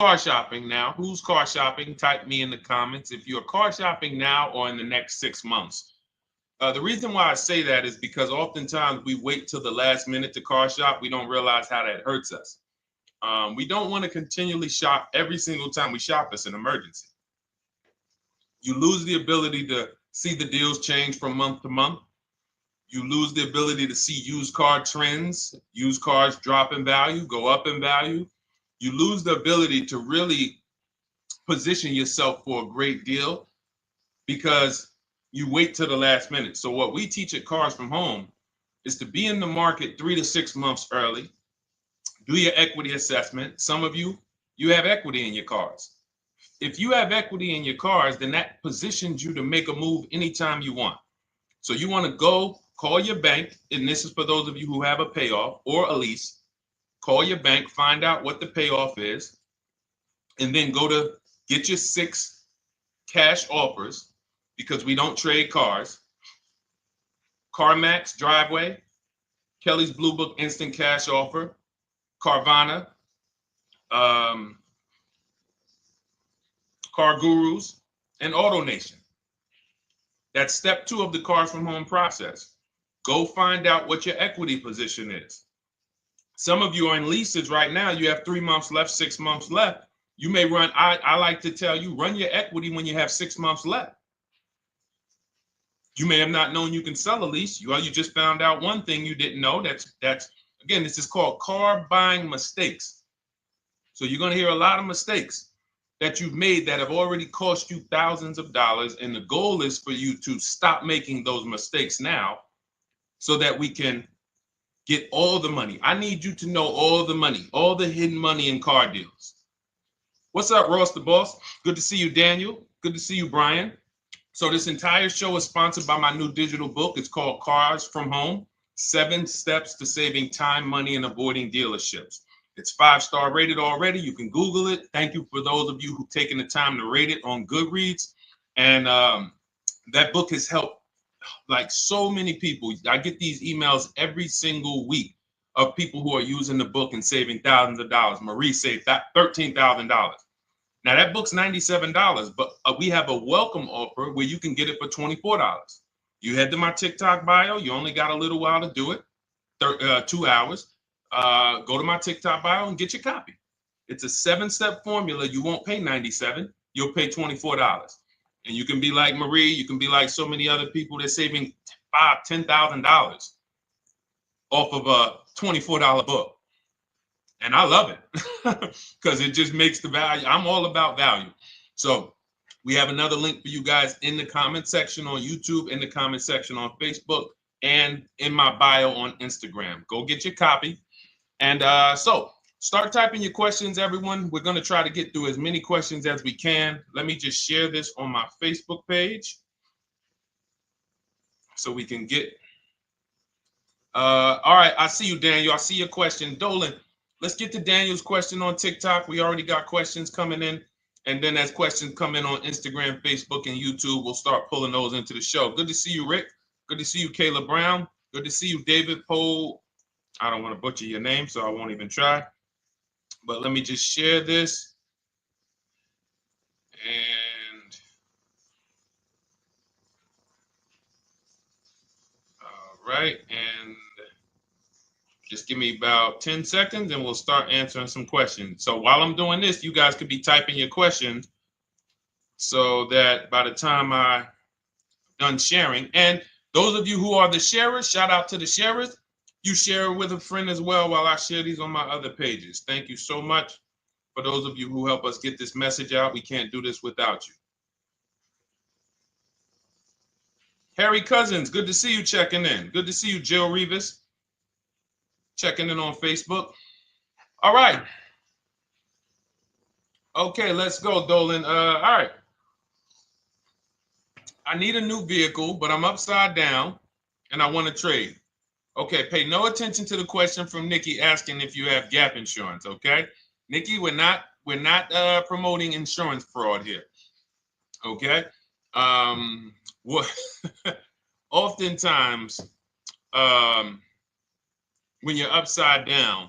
car shopping now? Who's car shopping? Type me in the comments if you're car shopping now or in the next 6 months. The reason why I say that is because oftentimes we wait till the last minute to car shop. We don't realize how that hurts us. We don't want to continually shop every single time we shop. It's an emergency. You lose the ability to see the deals change from month to month. You lose the ability to see used car trends, used cars drop in value, go up in value. You lose the ability to really position yourself for a great deal because you wait till the last minute. So what we teach at Cars from Home is to be in the market 3 to 6 months early. Do your equity assessment. Some of you have equity in your cars. If you have equity in your cars, then that positions you to make a move anytime you want. So you want to go call your bank, and this is for those of you who have a payoff or a lease. Call your bank, find out what the payoff is, and then go to get your 6 cash offers, because we don't trade cars. CarMax, Driveway, Kelly's Blue Book Instant Cash Offer, Carvana, Car Gurus, and AutoNation. That's step 2 of the Cars from Home process. Go find out what your equity position is. Some of you are in leases right now. You have 3 months left, 6 months left. You may run, I like to tell you, run your equity when you have 6 months left. You may have not known you can sell a lease. You just found out one thing you didn't know. That's again, this is called car buying mistakes. So you're going to hear a lot of mistakes that you've made that have already cost you thousands of dollars. And the goal is for you to stop making those mistakes now so that we can get all the money. I need you to know all the money, all the hidden money in car deals. What's up, Ross the Boss? Good to see you, Daniel. Good to see you, Brian. So this entire show is sponsored by my new digital book. It's called Cars from Home, 7 Steps to Saving Time, Money, and Avoiding Dealerships. It's 5-star rated already. You can Google it. Thank you for those of you who've taken the time to rate it on Goodreads. And that book has helped like so many people. I get these emails every single week of people who are using the book and saving thousands of dollars. Marie saved $13,000. Now that book's $97, but we have a welcome offer where you can get it for $24. You head to my TikTok bio. You only got a little while to do it, 2 hours. Go to my TikTok bio and get your copy. It's a 7-step formula. You won't pay $97. You'll pay $24. And you can be like Marie. You can be like so many other people. They're saving $5,000, $10,000 off of a $24 book. And I love it because it just makes the value. I'm all about value. So we have another link for you guys in the comment section on YouTube, in the comment section on Facebook, and in my bio on Instagram. Go get your copy. And so start typing your questions, everyone. We're going to try to get through as many questions as we can. Let me just share this on my Facebook page so we can get. All right. I see you, Daniel. I see your question. Dolan, let's get to Daniel's question on TikTok. We already got questions coming in. And then as questions come in on Instagram, Facebook, and YouTube, we'll start pulling those into the show. Good to see you, Rick. Good to see you, Kayla Brown. Good to see you, David Poe. I don't want to butcher your name, so I won't even try. But let me just share this. And all right. And just give me about 10 seconds and we'll start answering some questions. So while I'm doing this, you guys could be typing your questions so that by the time I'm done sharing, and those of you who are the sharers, shout out to the sharers. You share it with a friend as well while I share these on my other pages. Thank you so much for those of you who help us get this message out. We can't do this without you. Harry Cousins, good to see you checking in. Good to see you, Jill Rivas. Checking in on Facebook. All right. Okay, let's go, Dolan. All right. I need a new vehicle, but I'm upside down and I want to trade. Okay, pay no attention to the question from Nikki asking if you have gap insurance, okay? Nikki, we're not promoting insurance fraud here. Okay? What oftentimes when you're upside down,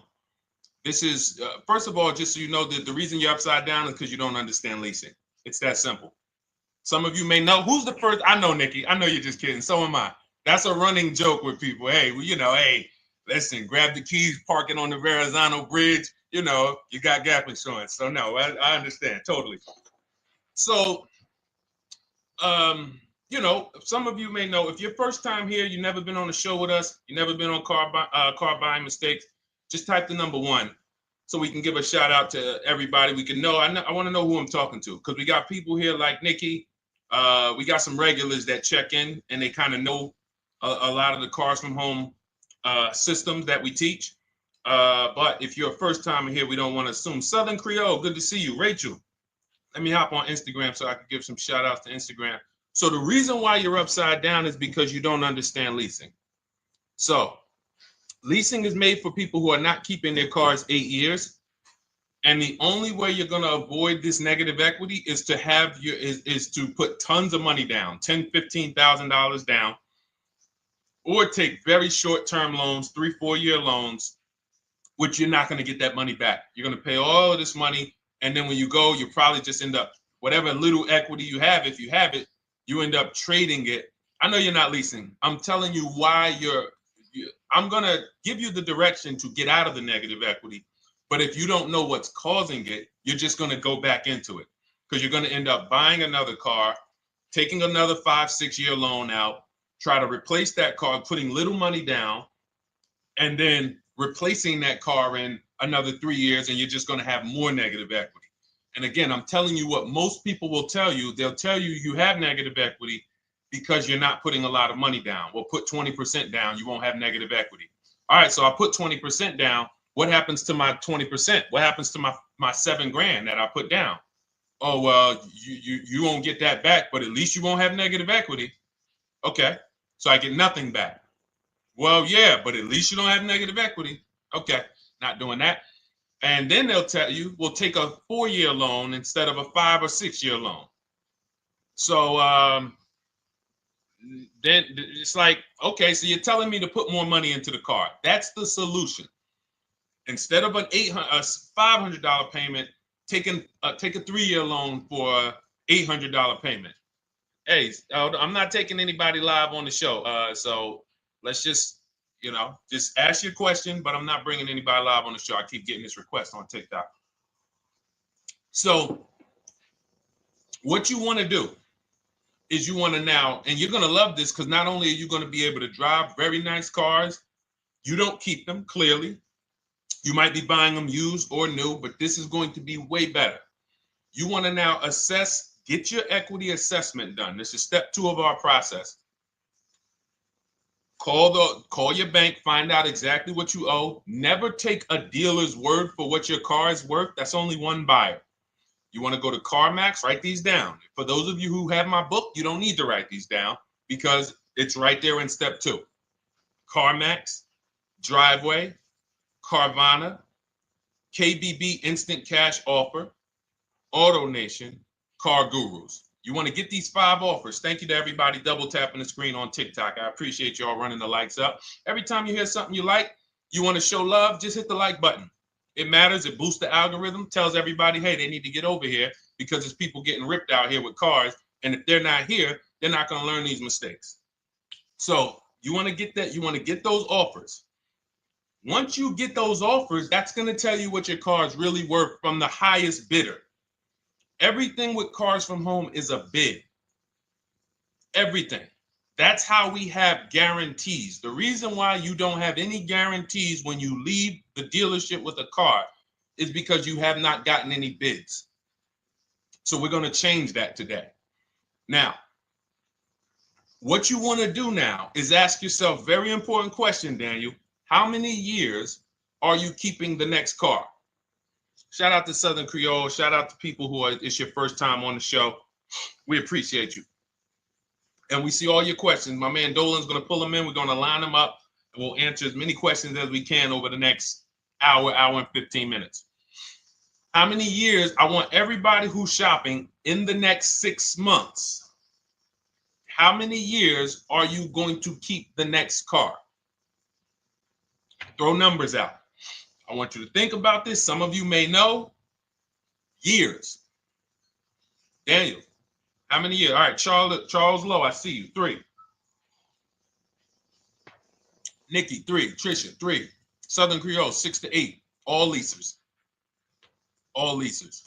This is, first of all, just so you know, that the reason you're upside down is because you don't understand leasing. It's that simple. Some of you may know who's the first. I know, Nikki. I know you're just kidding. So am I. That's a running joke with people. Hey, well, hey, listen, grab the keys, parking on the Verrazano Bridge. You got gap insurance. So no, I understand totally. So, some of you may know if you're first time here, you've never been on a show with us, you've never been on car buying mistakes. Just type the number 1. So we can give a shout out to everybody. We can know. I want to know who I'm talking to because we got people here like Nikki. We got some regulars that check in and they kind of know a lot of the cars from home systems that we teach. But if you're a first timer here, we don't want to assume. Southern Creole, good to see you. Rachel, let me hop on Instagram so I can give some shout outs to Instagram. So the reason why you're upside down is because you don't understand leasing. So leasing is made for people who are not keeping their cars 8 years. And the only way you're going to avoid this negative equity is to is to put tons of money down, $10,000, $15,000 down, or take very short-term loans, 3-4 year loans, which you're not going to get that money back. You're going to pay all of this money. And then when you go, you probably just end up, whatever little equity you have, if you have it, you end up trading it. I know you're not leasing. I'm telling you why I'm going to give you the direction to get out of the negative equity. But if you don't know what's causing it, you're just going to go back into it because you're going to end up buying another car, taking another 5-6 year loan out, try to replace that car, putting little money down, and then replacing that car in another 3 years, and you're just going to have more negative equity. And again, I'm telling you what most people will tell you. They'll tell you you have negative equity because you're not putting a lot of money down. Well, put 20% down, you won't have negative equity. All right, so I put 20% down. What happens to my 20%? What happens to my $7,000 that I put down? Oh, well, you won't get that back, but at least you won't have negative equity. Okay, so I get nothing back. Well, yeah, but at least you don't have negative equity. Okay, not doing that. And then they'll tell you, we'll take a 4-year loan instead of a 5 or 6 year loan. So then it's like, okay, so you're telling me to put more money into the car. That's the solution. Instead of a $500 payment, take a 3-year loan for a $800 payment. Hey, I'm not taking anybody live on the show. So let's just ask your question, but I'm not bringing anybody live on the show. I keep getting this request on TikTok. So what you want to do is you want to now, and you're going to love this because not only are you going to be able to drive very nice cars, you don't keep them clearly. You might be buying them used or new, but this is going to be way better. You want to now get your equity assessment done. This is step 2 of our process. Call your bank, find out exactly what you owe. Never take a dealer's word for what your car is worth. That's only one buyer. You want to go to CarMax, write these down. For those of you who have my book, you don't need to write these down because it's right there in step 2. CarMax, Driveway, Carvana, KBB Instant Cash Offer, AutoNation, Car Gurus. You want to get these 5 offers. Thank you to everybody double tapping the screen on TikTok. I appreciate y'all running the likes up. Every time you hear something you like, you want to show love, just hit the like button. It matters. It boosts the algorithm, tells everybody, hey, they need to get over here because there's people getting ripped out here with cars. And if they're not here, they're not going to learn these mistakes. So you want to get that. You want to get those offers. Once you get those offers, that's going to tell you what your car is really worth from the highest bidder. Everything with Cars from Home is a bid. Everything. That's how we have guarantees. The reason why you don't have any guarantees when you leave the dealership with a car is because you have not gotten any bids. So we're going to change that today. Now, what you want to do now is ask yourself, very important question, Daniel. How many years are you keeping the next car? Shout out to Southern Creole. Shout out to people it's your first time on the show. We appreciate you. And we see all your questions. My man Dolan's going to pull them in. We're going to line them up. And we'll answer as many questions as we can over the next hour and 15 minutes. How many years? I want everybody who's shopping in the next 6 months. How many years are you going to keep the next car? Throw numbers out. I want you to think about this. Some of you may know. Years. Daniel, how many years? All right, Charles Lowe, I see you. 3. Nikki, 3. Trisha, 3. Southern Creole, 6 to 8. All leasers. All leasers.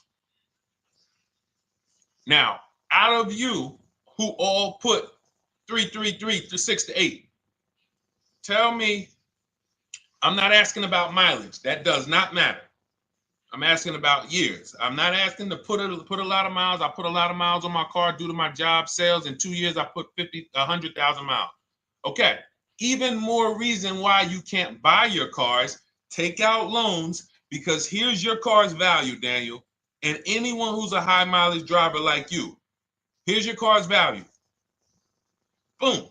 Now, out of you who all put 3 to 6 to 8, tell me, I'm not asking about mileage. That does not matter. I'm asking about years. I'm not asking to put a lot of miles. I put a lot of miles on my car due to my job sales. In 2 years, I put 100,000 miles. Okay. Even more reason why you can't buy your cars. Take out loans, because here's your car's value, Daniel. And anyone who's a high mileage driver like you, here's your car's value. Boom.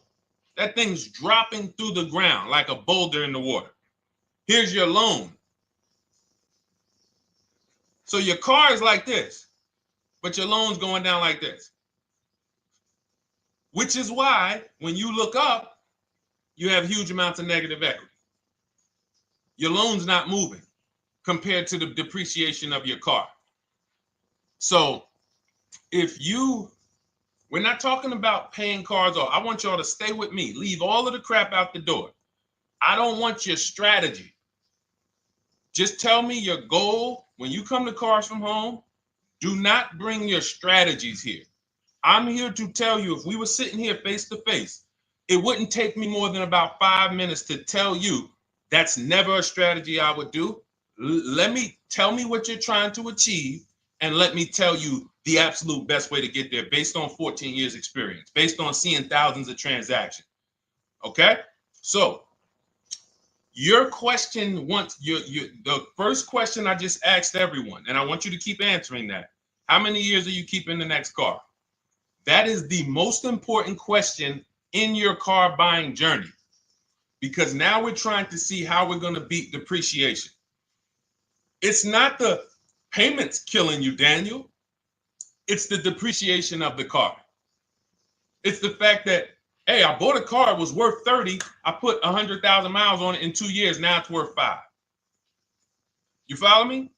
That thing's dropping through the ground like a boulder in the water. Here's your loan. So your car is like this, but your loan's going down like this. Which is why when you look up, you have huge amounts of negative equity. Your loan's not moving compared to the depreciation of your car. So we're not talking about paying cars off. I want y'all to stay with me. Leave all of the crap out the door. I don't want your strategy. Just tell me your goal. When you come to Cars from Home, do not bring your strategies here. I'm here to tell you, if we were sitting here face to face, it wouldn't take me more than about 5 minutes to tell you that's never a strategy I would do. Tell me what you're trying to achieve, and let me tell you the absolute best way to get there based on 14 years experience, based on seeing thousands of transactions. Okay? So your question, the first question I just asked everyone, and I want you to keep answering that. How many years are you keeping the next car? That is the most important question in your car buying journey, because now we're trying to see how we're going to beat depreciation. It's not the payments killing you, Daniel. It's the depreciation of the car. It's the fact that, hey, I bought a car, it was worth 30. I put 100,000 miles on it in 2 years. Now it's worth 5. You follow me?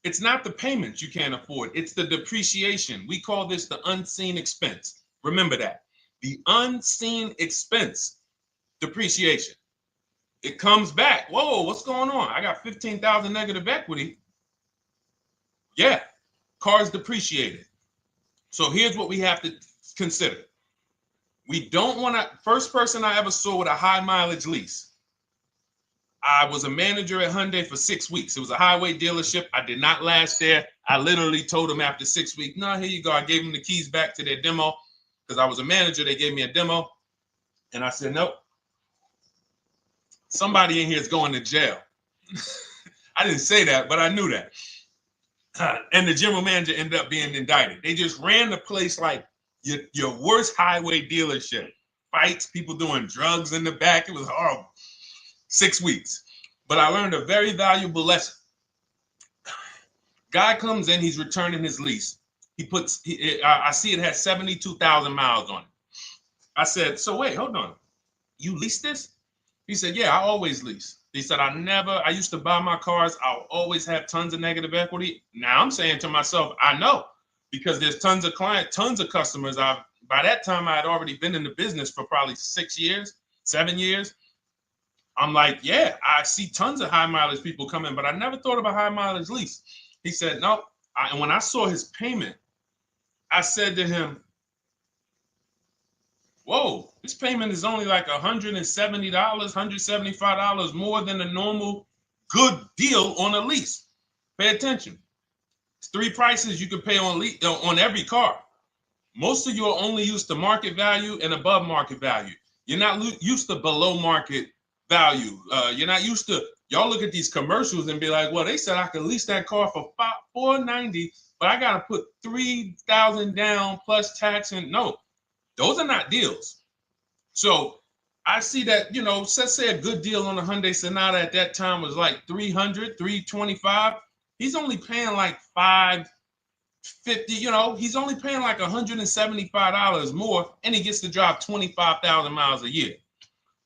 It's not the payments you can't afford. It's the depreciation. We call this the unseen expense. Remember that. The unseen expense, depreciation. It comes back. Whoa, what's going on? I got 15,000 negative equity. Yeah, car's depreciated. So here's what we have to consider. We don't want to, first person I ever saw with a high mileage lease. I was a manager at Hyundai for 6 weeks. It was a highway dealership. I did not last there. I literally told them after 6 weeks, no, here you go. I gave them the keys back to their demo because I was a manager. They gave me a demo. And I said, nope. Somebody in here is going to jail. I didn't say that, but I knew that. And the general manager ended up being indicted. They just ran the place like your worst highway dealership. Fights, people doing drugs in the back. It was horrible. 6 weeks. But I learned a very valuable lesson. Guy comes in, he's returning his lease. I see it has 72,000 miles on it. I said, so wait, hold on. You leased this? He said, yeah, I always lease. He said, I used to buy my cars. I'll always have tons of negative equity. Now I'm saying to myself, I know, because there's tons of clients, tons of customers. By that time, I had already been in the business for probably 6 years, 7 years. I'm like, yeah, I see tons of high mileage people coming, but I never thought of a high mileage lease. He said, no. And when I saw his payment, I said to him, whoa, this payment is only like $170, $175 more than a normal good deal on a lease. Pay attention. It's 3 prices you can pay on every car. Most of you are only used to market value and above market value. You're not used to below market value. You're not used to, y'all look at these commercials and be like, well, they said I could lease that car for $490, but I got to put $3,000 down plus tax. And no, those are not deals. So I see that, let's say a good deal on a Hyundai Sonata at that time was like $300, $325. He's only paying like $550, he's only paying like $175 more, and he gets to drive 25,000 miles a year.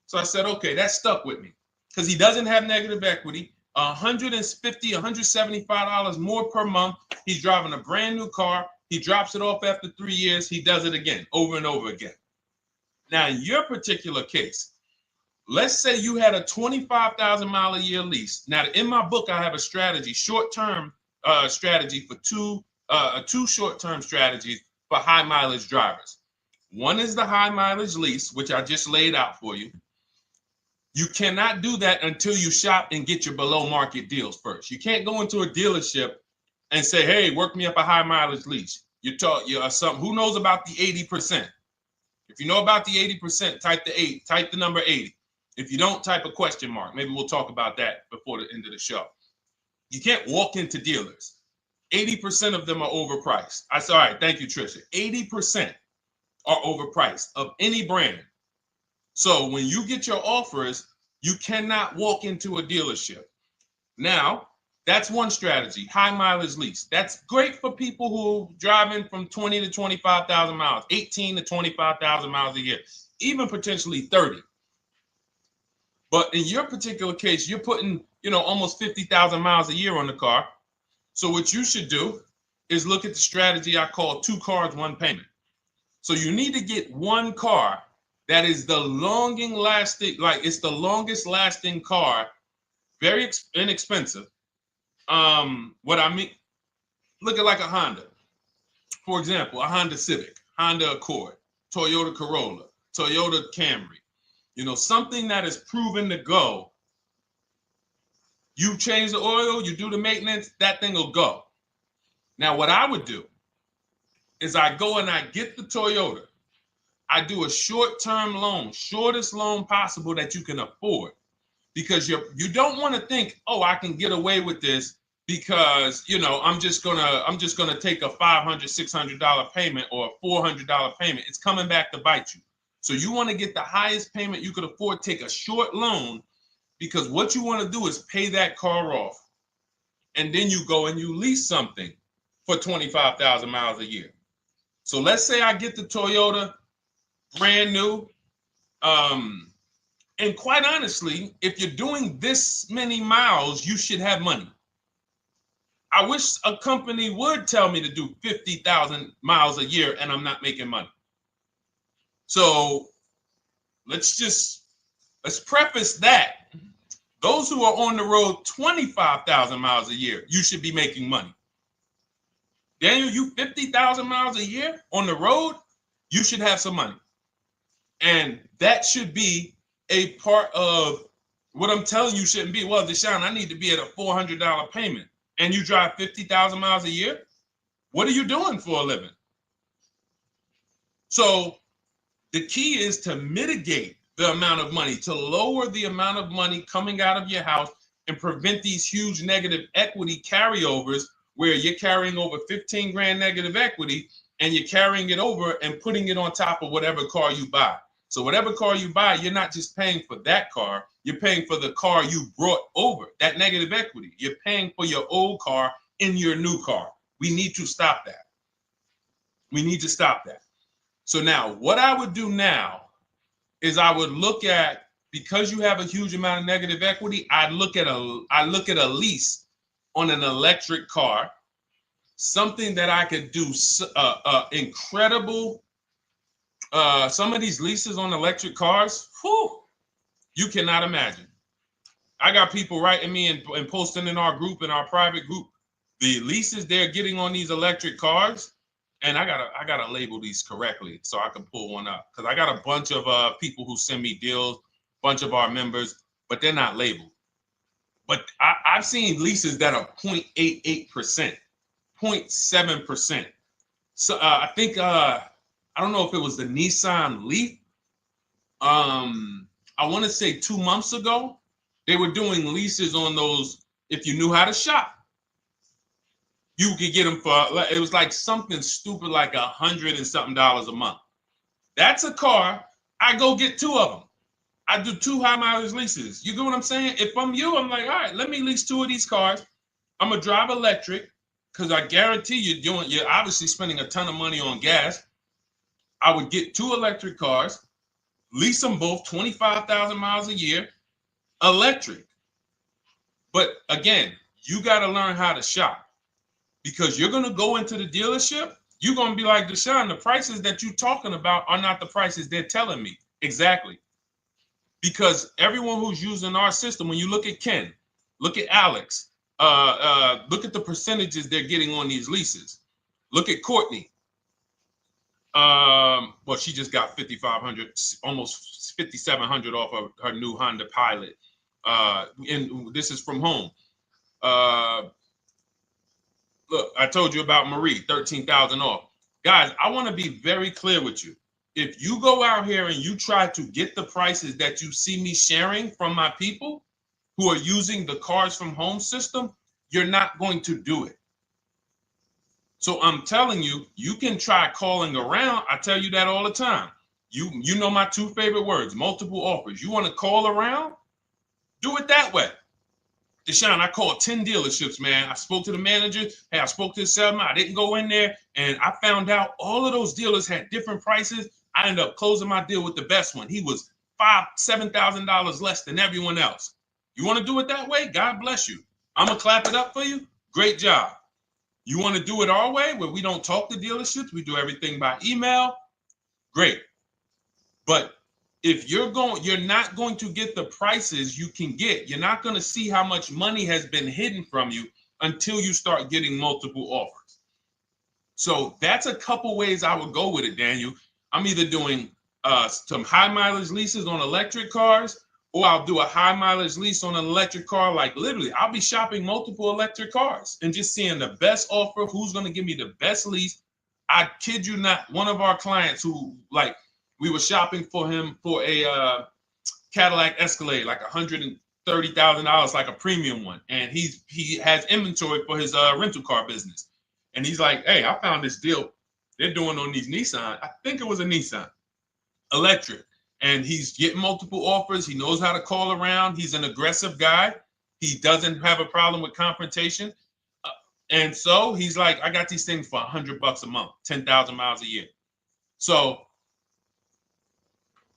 So I said, okay, that stuck with me because he doesn't have negative equity. $150, $175 more per month. He's driving a brand new car. He drops it off after 3 years. He does it again, over and over again. Now, in your particular case, let's say you had a 25,000 mile a year lease. Now, in my book, I have a strategy, short-term strategy for two short-term strategies for high mileage drivers. One is the high mileage lease, which I just laid out for you. You cannot do that until you shop and get your below market deals first. You can't go into a dealership and say, hey, work me up a high mileage lease. You something. Who knows about the 80%? If you know about the 80%, type the number 80. If you don't, type a question mark. Maybe we'll talk about that before the end of the show. You can't walk into dealers. 80% of them are overpriced. I said, all right, thank you, Trisha. 80% are overpriced of any brand. So when you get your offers, you cannot walk into a dealership. Now, that's one strategy, high mileage lease. That's great for people who are driving from 20 to 25,000 miles, 18 to 25,000 miles a year, even potentially 30. But in your particular case, you're putting, almost 50,000 miles a year on the car. So what you should do is look at the strategy I call 2 cars, 1 payment. So you need to get one car that is the longest lasting car, very inexpensive. What I mean, look at like a Honda. For example, a Honda Civic, Honda Accord, Toyota Corolla, Toyota Camry. Something that is proven to go. You change the oil, you do the maintenance, that thing will go. Now, what I would do is I go and I get the Toyota. I do a short-term loan, shortest loan possible that you can afford, because you don't want to think, oh, I can get away with this because I'm just gonna take a $500, $600 payment or a $400 payment. It's coming back to bite you. So you want to get the highest payment you could afford, take a short loan, because what you want to do is pay that car off, and then you go and you lease something for 25,000 miles a year. So let's say I get the Toyota brand new. And quite honestly, if you're doing this many miles, you should have money. I wish a company would tell me to do 50,000 miles a year and I'm not making money. So let's preface that. Those who are on the road 25,000 miles a year, you should be making money. Daniel, you 50,000 miles a year on the road, you should have some money. And that should be a part of what I'm telling you shouldn't be. Well, Deshone, I need to be at a $400 payment. And you drive 50,000 miles a year? What are you doing for a living? So the key is to mitigate the amount of money, to lower the amount of money coming out of your house and prevent these huge negative equity carryovers where you're carrying over 15 grand negative equity and you're carrying it over and putting it on top of whatever car you buy. So whatever car you buy, you're not just paying for that car, you're paying for the car you brought over, that negative equity. You're paying for your old car in your new car. We need to stop that. We need to stop that. So now what I would do now is I would look at, because you have a huge amount of negative equity, I look at a lease on an electric car, something that I could do incredible. Some of these leases on electric cars, you cannot imagine. I got people writing me and posting in our group, in our private group, the leases they're getting on these electric cars. And I gotta label these correctly so I can pull one up, because I got a bunch of people who send me deals, bunch of our members, but they're not labeled. But I've seen leases that are 0.88%, 0.7%. So I think I don't know if it was the Nissan Leaf. I want to say 2 months ago, they were doing leases on those. If you knew how to shop, you could get them for, it was like something stupid like $100 and something a month. That's a car. I go get 2 of them. I do 2 high mileage leases. You get what I'm saying? If I'm you, I'm like, all right, let me lease 2 of these cars. I'm gonna drive electric, because I guarantee you're obviously spending a ton of money on gas. I would get 2 electric cars, lease them both 25,000 miles a year, electric. But again, you got to learn how to shop, because you're going to go into the dealership. You're going to be like, Deshone, the prices that you're talking about are not the prices they're telling me. Exactly. Because everyone who's using our system, when you look at Ken, look at Alex, look at the percentages they're getting on these leases. Look at Courtney. Well, she just got 5,500, almost 5,700 off of her new Honda Pilot. And this is from home. Look, I told you about Marie, 13,000 off. Guys, I want to be very clear with you. If you go out here and you try to get the prices that you see me sharing from my people who are using the Cars from Home system, you're not going to do it. So I'm telling you, you can try calling around. I tell you that all the time. You know my two favorite words, multiple offers. You want to call around? Do it that way. Deshone, I called 10 dealerships, man. I spoke to the manager. Hey, I spoke to the salesman. I didn't go in there, and I found out all of those dealers had different prices. I ended up closing my deal with the best one. He was $7,000 less than everyone else. You want to do it that way? God bless you. I'm going to clap it up for you. Great job. You want to do it our way, where we don't talk to dealerships? We do everything by email? Great. But if you're not going to get the prices you can get. You're not going to see how much money has been hidden from you until you start getting multiple offers. So that's a couple ways I would go with it, Daniel. I'm either doing some high mileage leases on electric cars, or I'll do a high mileage lease on an electric car. Like literally, I'll be shopping multiple electric cars and just seeing the best offer, who's going to give me the best lease. I kid you not, one of our clients who, like, we were shopping for him for a Cadillac Escalade, like $130,000, like a premium one. And he has inventory for his rental car business. And he's like, hey, I found this deal they're doing on these Nissan. I think it was a Nissan electric. And he's getting multiple offers. He knows how to call around. He's an aggressive guy. He doesn't have a problem with confrontation. And so he's like, I got these things for $100 a month, 10,000 miles a year. So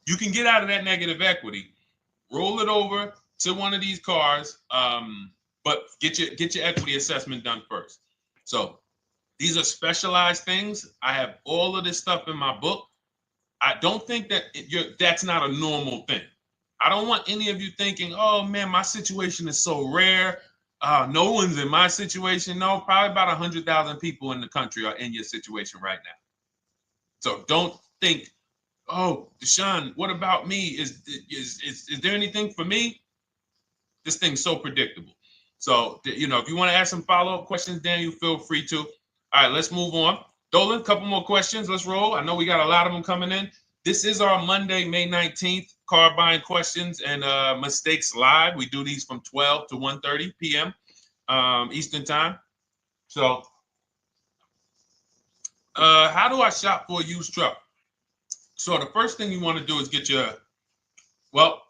you can get out of that negative equity, roll it over to one of these cars, but get your equity assessment done first. So these are specialized things. I have all of this stuff in my book. I don't think that that's not a normal thing. I don't want any of you thinking, oh man, my situation is so rare. No one's in my situation. No, probably about 100,000 people in the country are in your situation right now. So don't think, oh, Deshone, what about me? Is there anything for me? This thing's so predictable. So, if you want to ask some follow-up questions, Daniel, feel free to. All right, let's move on. Dolan, a couple more questions. Let's roll. I know we got a lot of them coming in. This is our Monday, May 19th, car buying questions and mistakes live. We do these from 12 to 1:30 p.m. Eastern time. So, how do I shop for a used truck? So the first thing you want to do is get your,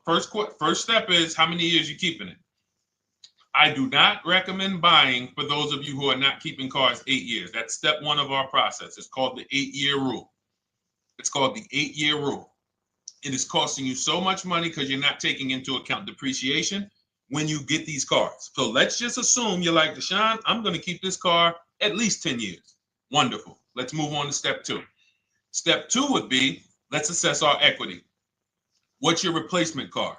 first step is how many years you keeping it. I do not recommend buying for those of you who are not keeping cars 8 years. That's step one of our process. It's called the 8-year rule. It's called the 8-year rule. It is costing you so much money because you're not taking into account depreciation when you get these cars. So let's just assume you're like, Deshone, I'm going to keep this car at least 10 years. Wonderful. Let's move on to step two. Step two would be, let's assess our equity. What's your replacement car?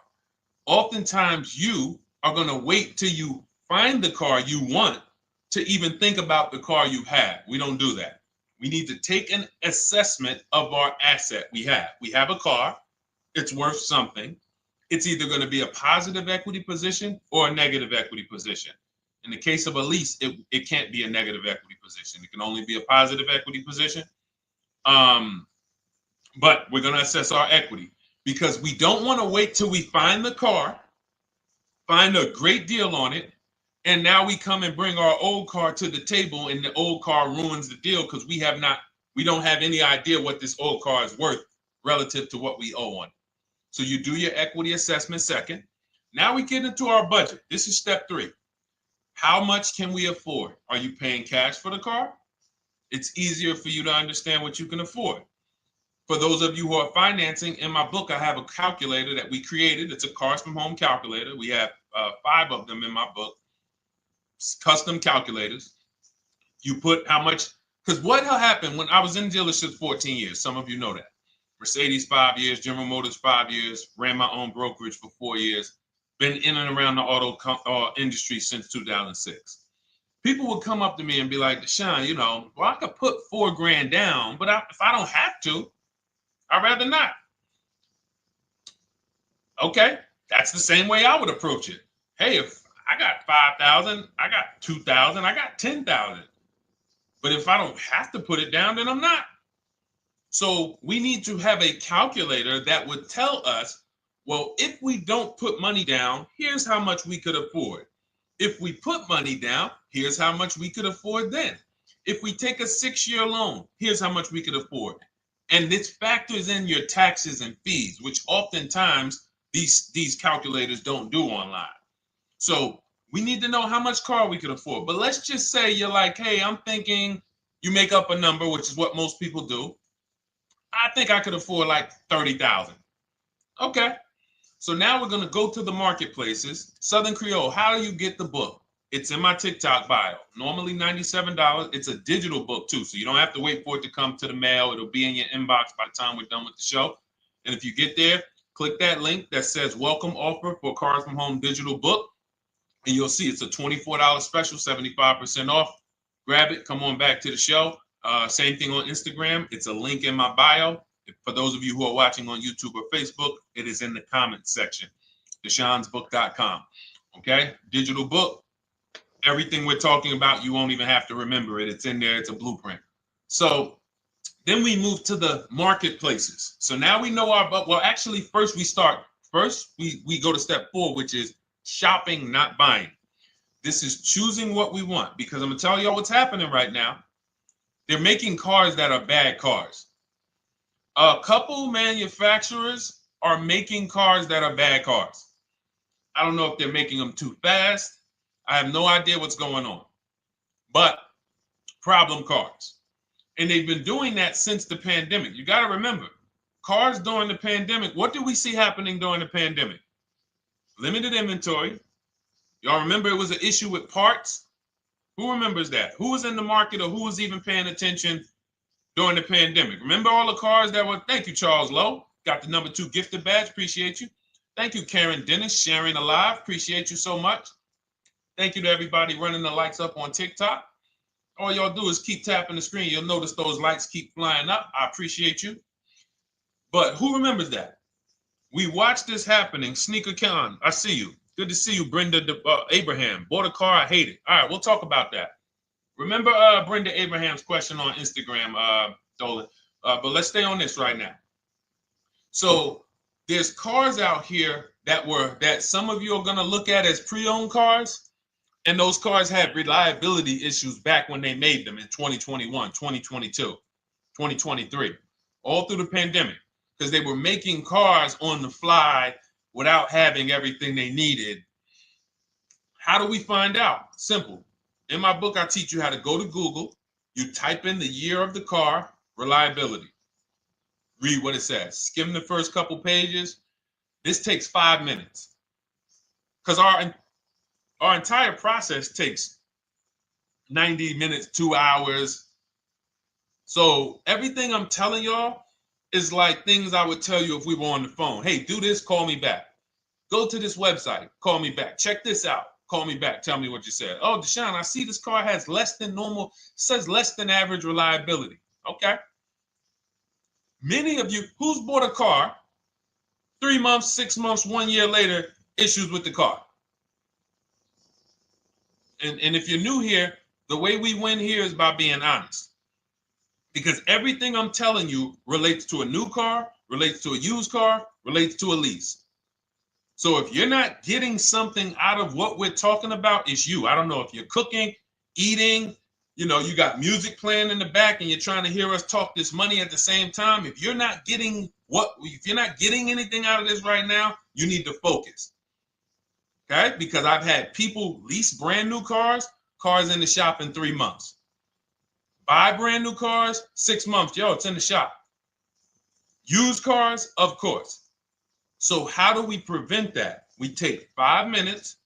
Oftentimes you are going to wait till you find the car you want to even think about the car you have. We don't do that. We need to take an assessment of our asset we have. We have a car. It's worth something. It's either going to be a positive equity position or a negative equity position. In the case of a lease, it can't be a negative equity position. It can only be a positive equity position. But we're going to assess our equity because we don't want to wait till we find the car, find a great deal on it, and now we come and bring our old car to the table and the old car ruins the deal because we don't have any idea what this old car is worth relative to what we owe on it. So you do your equity assessment second. Now we get into our budget. This is step three. How much can we afford? Are you paying cash for the car? It's easier for you to understand what you can afford. For those of you who are financing, in my book, I have a calculator that we created. It's a Cars from Home calculator. We have 5 of them in my book, custom calculators. You put how much, because what happened when I was in dealerships 14 years, some of you know that. Mercedes 5 years, General Motors 5 years, ran my own brokerage for 4 years, been in and around the auto industry since 2006. People would come up to me and be like, Deshone, well, I could put $4,000 down, but if I don't have to, I'd rather not. Okay, that's the same way I would approach it. Hey, if I got 5,000, I got 2,000, I got 10,000. But if I don't have to put it down, then I'm not. So we need to have a calculator that would tell us, well, if we don't put money down, here's how much we could afford. If we put money down, here's how much we could afford then. If we take a 6-year loan, here's how much we could afford. And this factors in your taxes and fees, which oftentimes these calculators don't do online. So we need to know how much car we could afford. But let's just say you're like, hey, I'm thinking, you make up a number, which is what most people do. I think I could afford like 30,000. Okay. So now we're going to go to the marketplaces. Southern Creole, how do you get the book? It's in my TikTok bio. Normally $97. It's a digital book too, so you don't have to wait for it to come to the mail. It'll be in your inbox by the time we're done with the show. And if you get there, click that link that says welcome offer for Cars from Home digital book. And you'll see it's a $24 special, 75% off. Grab it. Come on back to the show. Same thing on Instagram. It's a link in my bio. For those of you who are watching on YouTube or Facebook, it is in the comments section, deshonesbook.com. Okay, digital book. Everything we're talking about, you won't even have to remember it. It's in there. It's a blueprint. So then we move to the marketplaces. So now we know well, actually, first we go to step 4, which is shopping, not buying. This is choosing what we want, because I'm going to tell y'all what's happening right now. They're making cars that are bad cars. A couple manufacturers are making cars that are bad cars. I don't know if they're making them too fast. I have no idea what's going on. But problem cars. And they've been doing that since the pandemic. You got to remember, cars during the pandemic, what did we see happening during the pandemic? Limited inventory. Y'all remember it was an issue with parts? Who remembers that? Who was in the market, or who was even paying attention during the pandemic? Remember all the cars that were, thank you, Charles Lowe. Got the number 2 gifted badge. Appreciate you. Thank you, Karen Dennis, sharing alive. Appreciate you so much. Thank you to everybody running the likes up on TikTok. All y'all do is keep tapping the screen. You'll notice those likes keep flying up. I appreciate you. But who remembers that? We watched this happening. Sneaker Con, I see you. Good to see you, Brenda Abraham. Bought a car, I hate it. All right, we'll talk about that. Remember Brenda Abraham's question on Instagram, Dolan. But let's stay on this right now. So there's cars out here that some of you are going to look at as pre-owned cars. And those cars had reliability issues back when they made them in 2021, 2022, 2023, all through the pandemic, because they were making cars on the fly without having everything they needed. How do we find out? Simple. In my book, I teach you how to go to Google. You type in the year of the car, reliability. Read what it says. Skim the first couple pages. This takes 5 minutes, because our entire process takes 90 minutes, 2 hours. So everything I'm telling y'all is like things I would tell you if we were on the phone. Hey, do this, call me back. Go to this website, call me back. Check this out, call me back. Tell me what you said. Oh, Deshone, I see this car has less than normal, says less than average reliability. Okay. Many of you, who's bought a car 3 months, 6 months, 1 year later, issues with the car? And if you're new here, the way we win here is by being honest. Because everything I'm telling you relates to a new car, relates to a used car, relates to a lease. So if you're not getting something out of what we're talking about, it's you. I don't know if you're cooking, eating, you got music playing in the back and you're trying to hear us talk this money at the same time. If you're not getting anything out of this right now, you need to focus. Okay, because I've had people lease brand new cars in the shop in 3 months. Buy brand new cars, 6 months. Yo, it's in the shop. Used cars, of course. So how do we prevent that? We take 5 minutes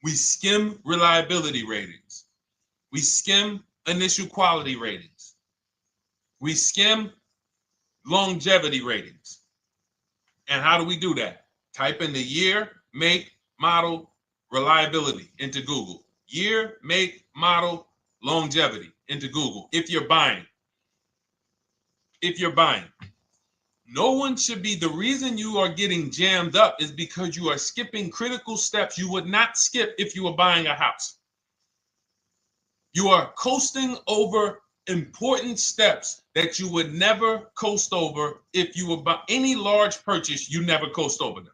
We skim reliability ratings. We skim initial quality ratings. We skim longevity ratings. And how do we do that? Type in the year, make, model, reliability into Google. Year, make, model, longevity into Google. If you're buying. No one should be, the reason you are getting jammed up is because you are skipping critical steps you would not skip if you were buying a house. You are coasting over important steps that you would never coast over if you were buying any large purchase. You never coast over them.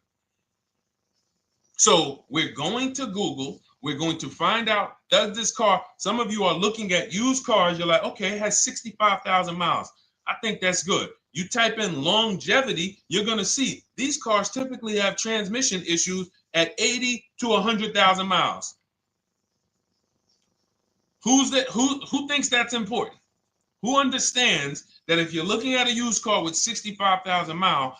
So we're going to Google. We're going to find out, does this car, some of you are looking at used cars. You're like, okay, it has 65,000 miles. I think that's good. You type in longevity, you're going to see these cars typically have transmission issues at 80 to 100,000 miles. Who thinks that's important? Who understands that if you're looking at a used car with 65,000 miles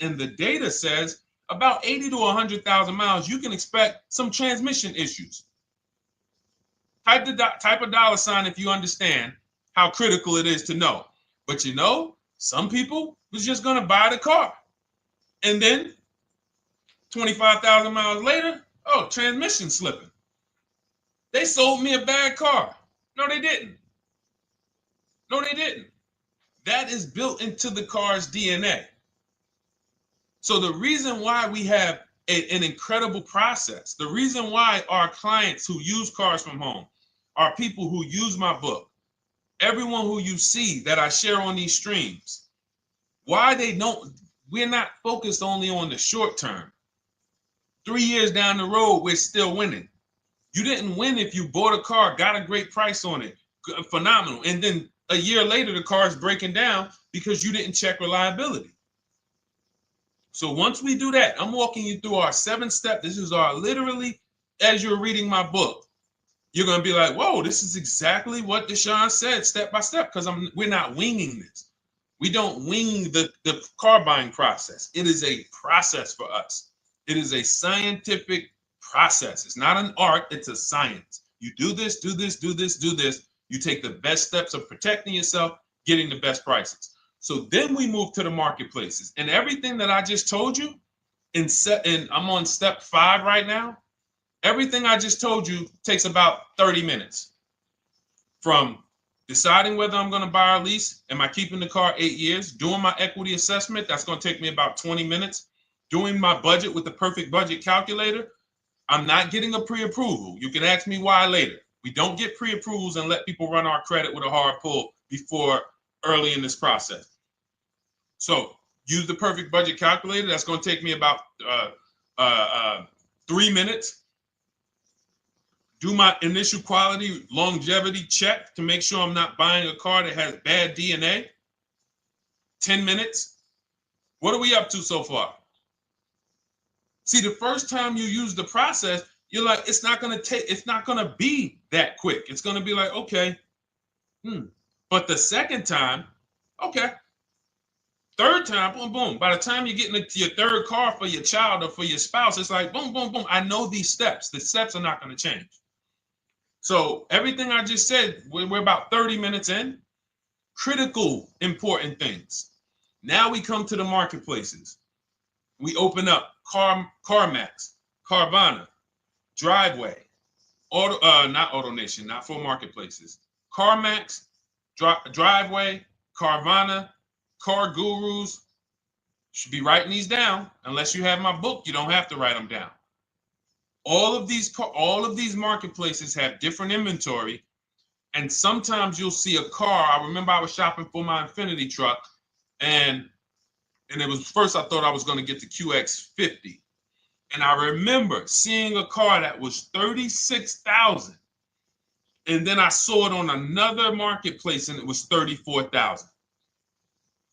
and the data says about 80 to 100,000 miles, you can expect some transmission issues. Type a dollar sign if you understand how critical it is to know. But you know, some people was just going to buy the car. And then 25,000 miles later, oh, transmission slipping. They sold me a bad car. No, they didn't. That is built into the car's DNA. So the reason why we have an incredible process, the reason why our clients who use cars from home are people who use my book, everyone who you see that I share on these streams, we're not focused only on the short term. 3 years down the road, we're still winning. You didn't win if you bought a car, got a great price on it, phenomenal. And then a year later, the car is breaking down because you didn't check reliability. So once we do that, I'm walking you through our 7-step. This is our literally, as you're reading my book, you're going to be like, whoa, this is exactly what Deshone said step by step, because we're not winging this. We don't wing the car buying process. It is a process for us. It is a scientific process. It's not an art, it's a science. You do this, do this, do this, do this. You take the best steps of protecting yourself, getting the best prices. So then we move to the marketplaces. And everything that I just told you, and I'm on step 5 right now, everything I just told you takes about 30 minutes. From deciding whether I'm going to buy or lease, am I keeping the car 8 years, doing my equity assessment, that's going to take me about 20 minutes, doing my budget with the perfect budget calculator. I'm not getting a pre-approval. You can ask me why later. We don't get pre-approvals and let people run our credit with a hard pull before early in this process. So use the perfect budget calculator. That's going to take me about 3 minutes. Do my initial quality longevity check to make sure I'm not buying a car that has bad DNA. 10 minutes. What are we up to so far? See, the first time you use the process, you're like, it's not going to be that quick. It's going to be like, okay. But the second time, okay. Third time, boom, boom. By the time you're getting into your third car for your child or for your spouse, it's like, boom, boom, boom. I know these steps. The steps are not going to change. So everything I just said, we're about 30 minutes in. Critical, important things. Now we come to the marketplaces. We open up CarMax, Carvana, Driveway, not AutoNation, not for marketplaces. CarMax, Driveway, Carvana, Car Gurus. Should be writing these down. Unless you have my book, you don't have to write them down. All of these marketplaces have different inventory, and sometimes you'll see a car. I remember I was shopping for my Infinity truck, and it was first I thought I was going to get the QX50, and I remember seeing a car that was $36,000, and then I saw it on another marketplace, and it was $34,000.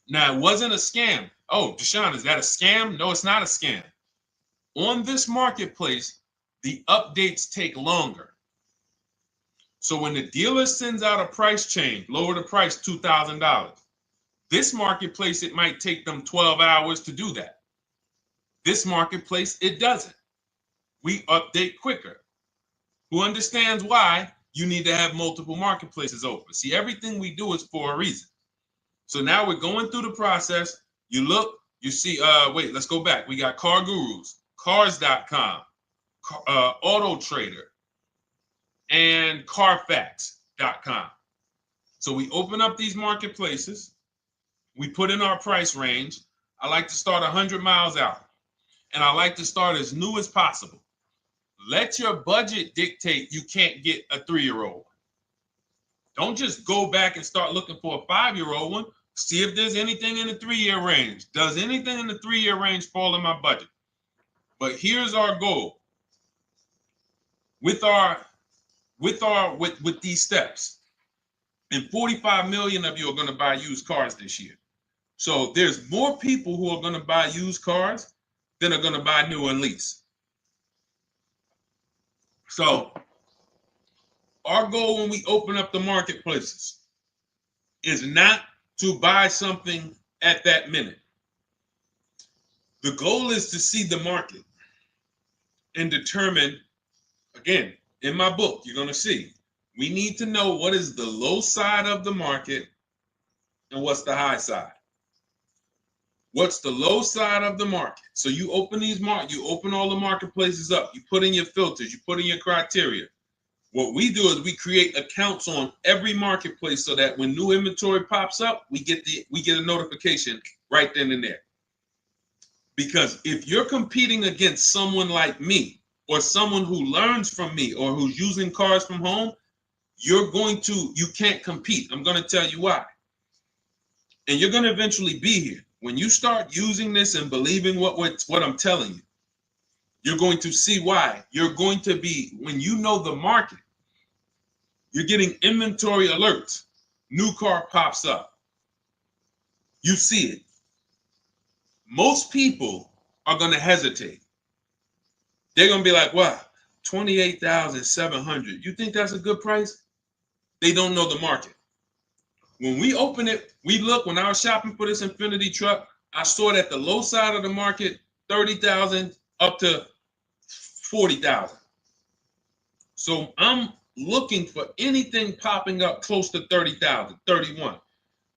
Now it wasn't a scam. Oh, Deshone, is that a scam? No, it's not a scam. On this marketplace, the updates take longer. So when the dealer sends out a price change, lower the price $2,000. This marketplace, it might take them 12 hours to do that. This marketplace, it doesn't. we update quicker. Who understands why you need to have multiple marketplaces open? See, everything we do is for a reason. So now we're going through the process. You look, you see, wait, let's go back. We got Car Gurus, Cars.com, Auto Trader, and Carfax.com. So we open up these marketplaces. We put in our price range. I like to start 100 miles out, and I like to start as new as possible. Let your budget dictate you can't get a 3-year-old. Don't just go back and start looking for a 5-year-old one. See if there's anything in the 3-year range. Does anything in the 3-year range fall in my budget? But here's our goal. With these steps, and 45 million of you are going to buy used cars this year. So there's more people who are going to buy used cars than are going to buy new and lease. So our goal when we open up the marketplaces is not to buy something at that minute. The goal is to see the market and determine, again, in my book, you're going to see, we need to know what is the low side of the market and what's the high side. What's the low side of the market? So you open you open all the marketplaces up. You put in your filters. You put in your criteria. What we do is we create accounts on every marketplace so that when new inventory pops up, we get a notification right then and there. Because if you're competing against someone like me or someone who learns from me or who's using cars from home, you can't compete. I'm going to tell you why. And you're going to eventually be here. When you start using this and believing what I'm telling you, you're going to see why. You're going to be, when you know the market, you're getting inventory alerts. New car pops up. You see it. Most people are going to hesitate. They're going to be like, wow, $28,700. You think that's a good price? They don't know the market. When we open it, we look, when I was shopping for this Infiniti truck, I saw it at the low side of the market, $30,000 up to $40,000. So I'm looking for anything popping up close to $30,000, $31,000.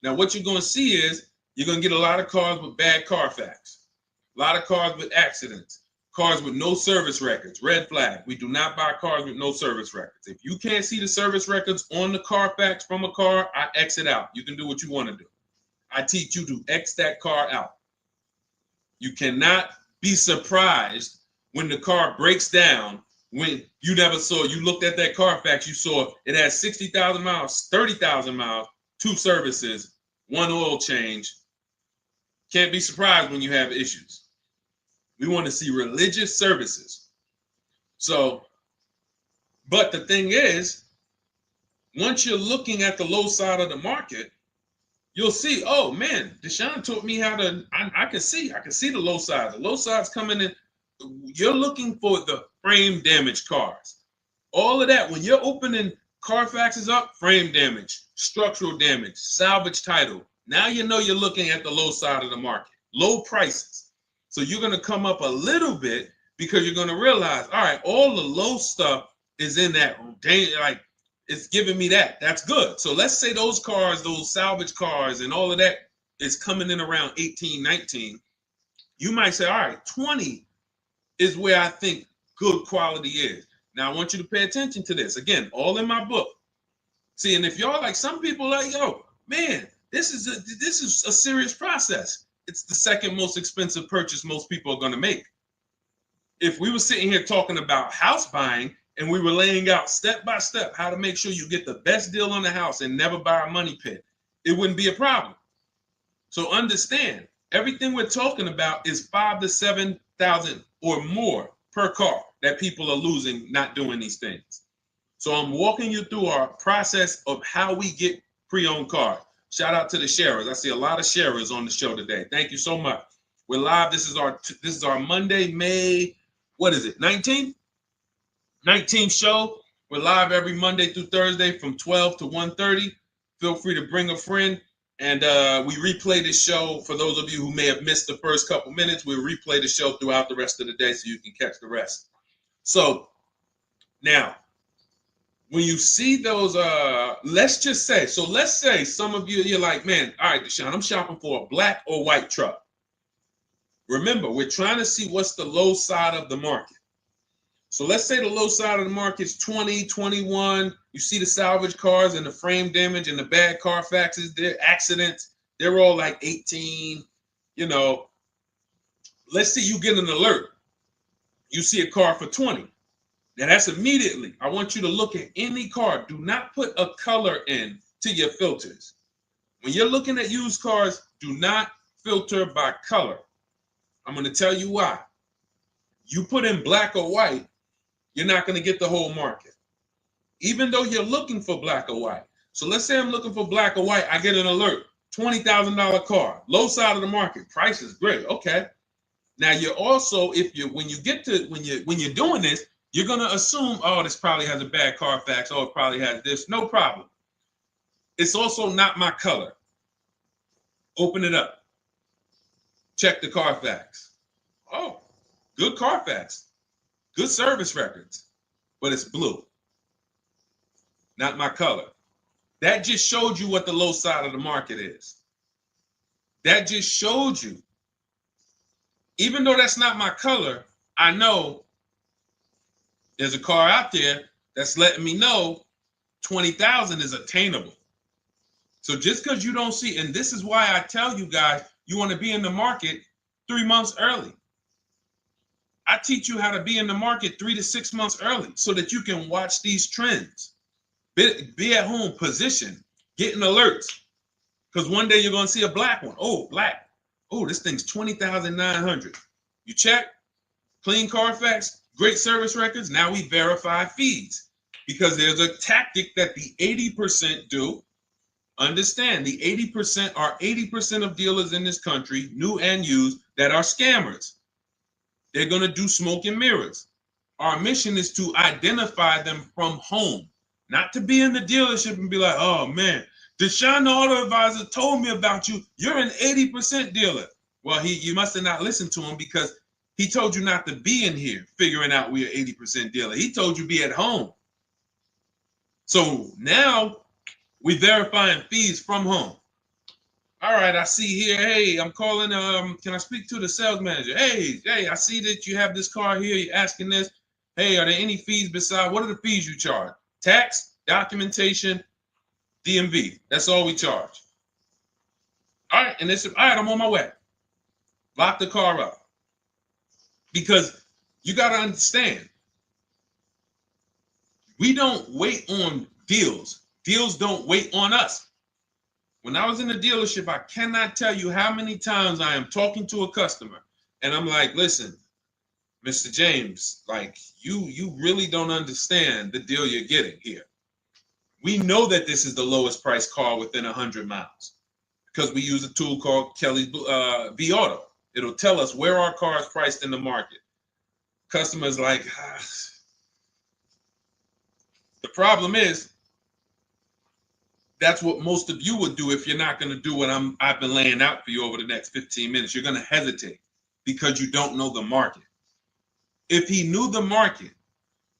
Now what you're going to see is you're going to get a lot of cars with bad Carfax, a lot of cars with accidents, cars with no service records, red flag. We do not buy cars with no service records. If you can't see the service records on the Carfax from a car, I exit out. You can do what you want to do. I teach you to X that car out. You cannot be surprised when the car breaks down when you looked at that Carfax, you saw it has 60,000 miles, 30,000 miles, 2 services, 1 oil change. Can't be surprised when you have issues. We want to see religious services. So, but the thing is, once you're looking at the low side of the market, you'll see, oh man, Deshone taught me how to, I can see the low side. The low side's coming in. You're looking for the frame damage cars. All of that, when you're opening Carfaxes up, frame damage, structural damage, salvage title. Now you know you're looking at the low side of the market, low prices. So you're going to come up a little bit because you're going to realize, all right, all the low stuff is in that, like, it's giving me that. That's good. So let's say those cars, those salvage cars and all of that is coming in around 18, 19. You might say, all right, 20 is where I think good quality is. Now I want you to pay attention to this. Again, all in my book. See, and if y'all like, some people like, yo, man, this is a serious process. It's the second most expensive purchase most people are going to make. If we were sitting here talking about house buying and we were laying out step by step how to make sure you get the best deal on the house and never buy a money pit, it wouldn't be a problem. So understand, everything we're talking about is 5,000 to 7,000 or more per car that people are losing not doing these things. So I'm walking you through our process of how we get pre-owned cars. Shout out to the sharers. I see a lot of sharers on the show today. Thank you so much. We're live. This is our Monday, May, what is it, 19th? 19th show. We're live every Monday through Thursday from 12 to 1:30. Feel free to bring a friend. And we replay this show. For those of you who may have missed the first couple minutes, we'll replay the show throughout the rest of the day so you can catch the rest. So now, when you see those, let's say some of you, you're like, man, all right, Deshone, I'm shopping for a black or white truck. Remember, we're trying to see what's the low side of the market. So let's say the low side of the market is 20, 21. You see the salvage cars and the frame damage and the bad Carfaxes, their accidents, they're all like 18. You know, let's say you get an alert. You see a car for 20. Now that's immediately. I want you to look at any car. Do not put a color in to your filters. When you're looking at used cars, do not filter by color. I'm going to tell you why. You put in black or white, you're not going to get the whole market, even though you're looking for black or white. So let's say I'm looking for black or white. I get an alert, $20,000 car, low side of the market, price is great. Okay. Now you're also, when you're doing this, you're going to assume, oh, this probably has a bad Carfax. Oh, it probably has this. No problem. It's also not my color. Open it up. Check the Carfax. Oh, good Carfax. Good service records. But it's blue. Not my color. That just showed you what the low side of the market is. That just showed you. Even though that's not my color, I know there's a car out there that's letting me know 20,000 is attainable. So just because you don't see, and this is why I tell you guys, you want to be in the market 3 months early. I teach you how to be in the market 3 to 6 months early so that you can watch these trends. Be at home, position, getting alerts. Because one day you're going to see a black one. Oh, black. Oh, this thing's 20,900. You check, clean Carfax, great service records. Now we verify fees because there's a tactic that the 80% do. Understand, the 80% are 80% of dealers in this country, new and used, that are scammers. They're going to do smoke and mirrors. Our mission is to identify them from home, not to be in the dealership and be like, oh man, Deshone the Auto Advisor told me about you. You're an 80% dealer. Well, you must have not listened to him because he told you not to be in here figuring out we're 80% dealer. He told you be at home. So now we verifying fees from home. All right, I see here, hey, I'm calling, can I speak to the sales manager? Hey, I see that you have this car here, you're asking this. Hey, are there any fees besides, what are the fees you charge? Tax, documentation, DMV, that's all we charge. All right, and all right, I'm on my way. Lock the car up. Because you got to understand, we don't wait on deals. Deals don't wait on us. When I was in the dealership, I cannot tell you how many times I am talking to a customer and I'm like, listen, Mr. James, like you really don't understand the deal you're getting here. We know that this is the lowest price car within 100 miles because we use a tool called Kelly's V Auto. It'll tell us where our car is priced in the market. Customers like, The problem is, that's what most of you would do if you're not going to do what I've been laying out for you over the next 15 minutes. You're going to hesitate because you don't know the market. If he knew the market,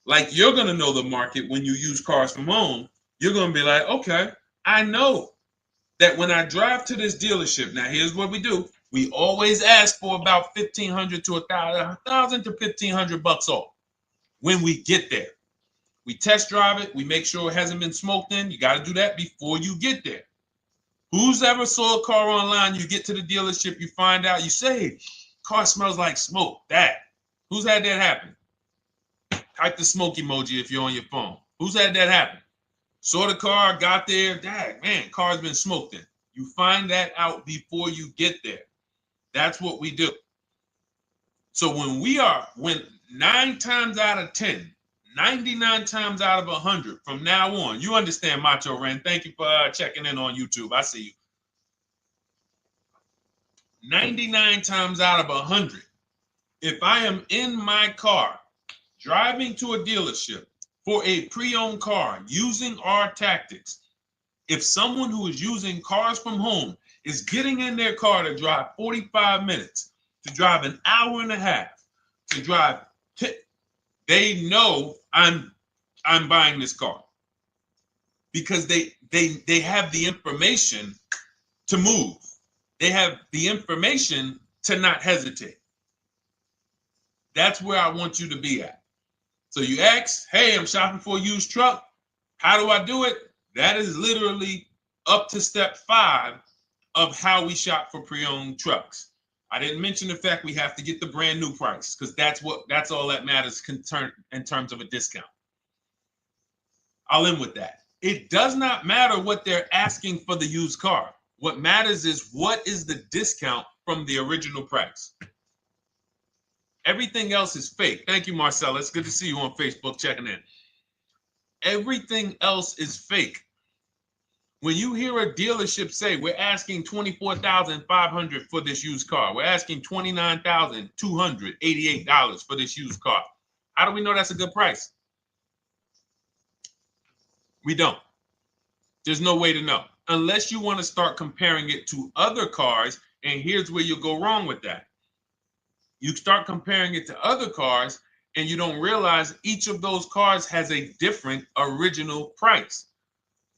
like you're going to know the market when you use cars from home, you're going to be like, okay, I know that when I drive to this dealership, now here's what we do. We always ask for about $1,500 to $1,000 to $1,500 off when we get there. We test drive it. We make sure it hasn't been smoked in. You got to do that before you get there. Who's ever saw a car online? You get to the dealership, you find out, you say, car smells like smoke. Who's had that happen? Type the smoke emoji if you're on your phone. Who's had that happen? Saw the car, got there, man, car's been smoked in. You find that out before you get there. That's what we do. So when 9 times out of 10, 99 times out of 100 from now on, you understand, Macho Ren. Thank you for checking in on YouTube. I see you. 99 times out of 100, if I am in my car driving to a dealership for a pre-owned car using our tactics, if someone who is using cars from home is getting in their car to drive 45 minutes, to drive an hour and a half, to drive they know I'm buying this car because they have the information to move. They have the information to not hesitate. That's where I want you to be at. So you ask, hey, I'm shopping for a used truck. How do I do it? That is literally up to step 5 of how we shop for pre-owned trucks. I didn't mention the fact we have to get the brand new price because that's all that matters in terms of a discount. I'll end with that. It does not matter what they're asking for the used car. What matters is what is the discount from the original price. Everything else is fake. Thank you, Marcella. It's good to see you on Facebook checking in. Everything else is fake. When you hear a dealership say, we're asking $24,500 for this used car, we're asking $29,288 for this used car, how do we know that's a good price? We don't. There's no way to know unless you want to start comparing it to other cars. And here's where you'll go wrong with that. You start comparing it to other cars and you don't realize each of those cars has a different original price.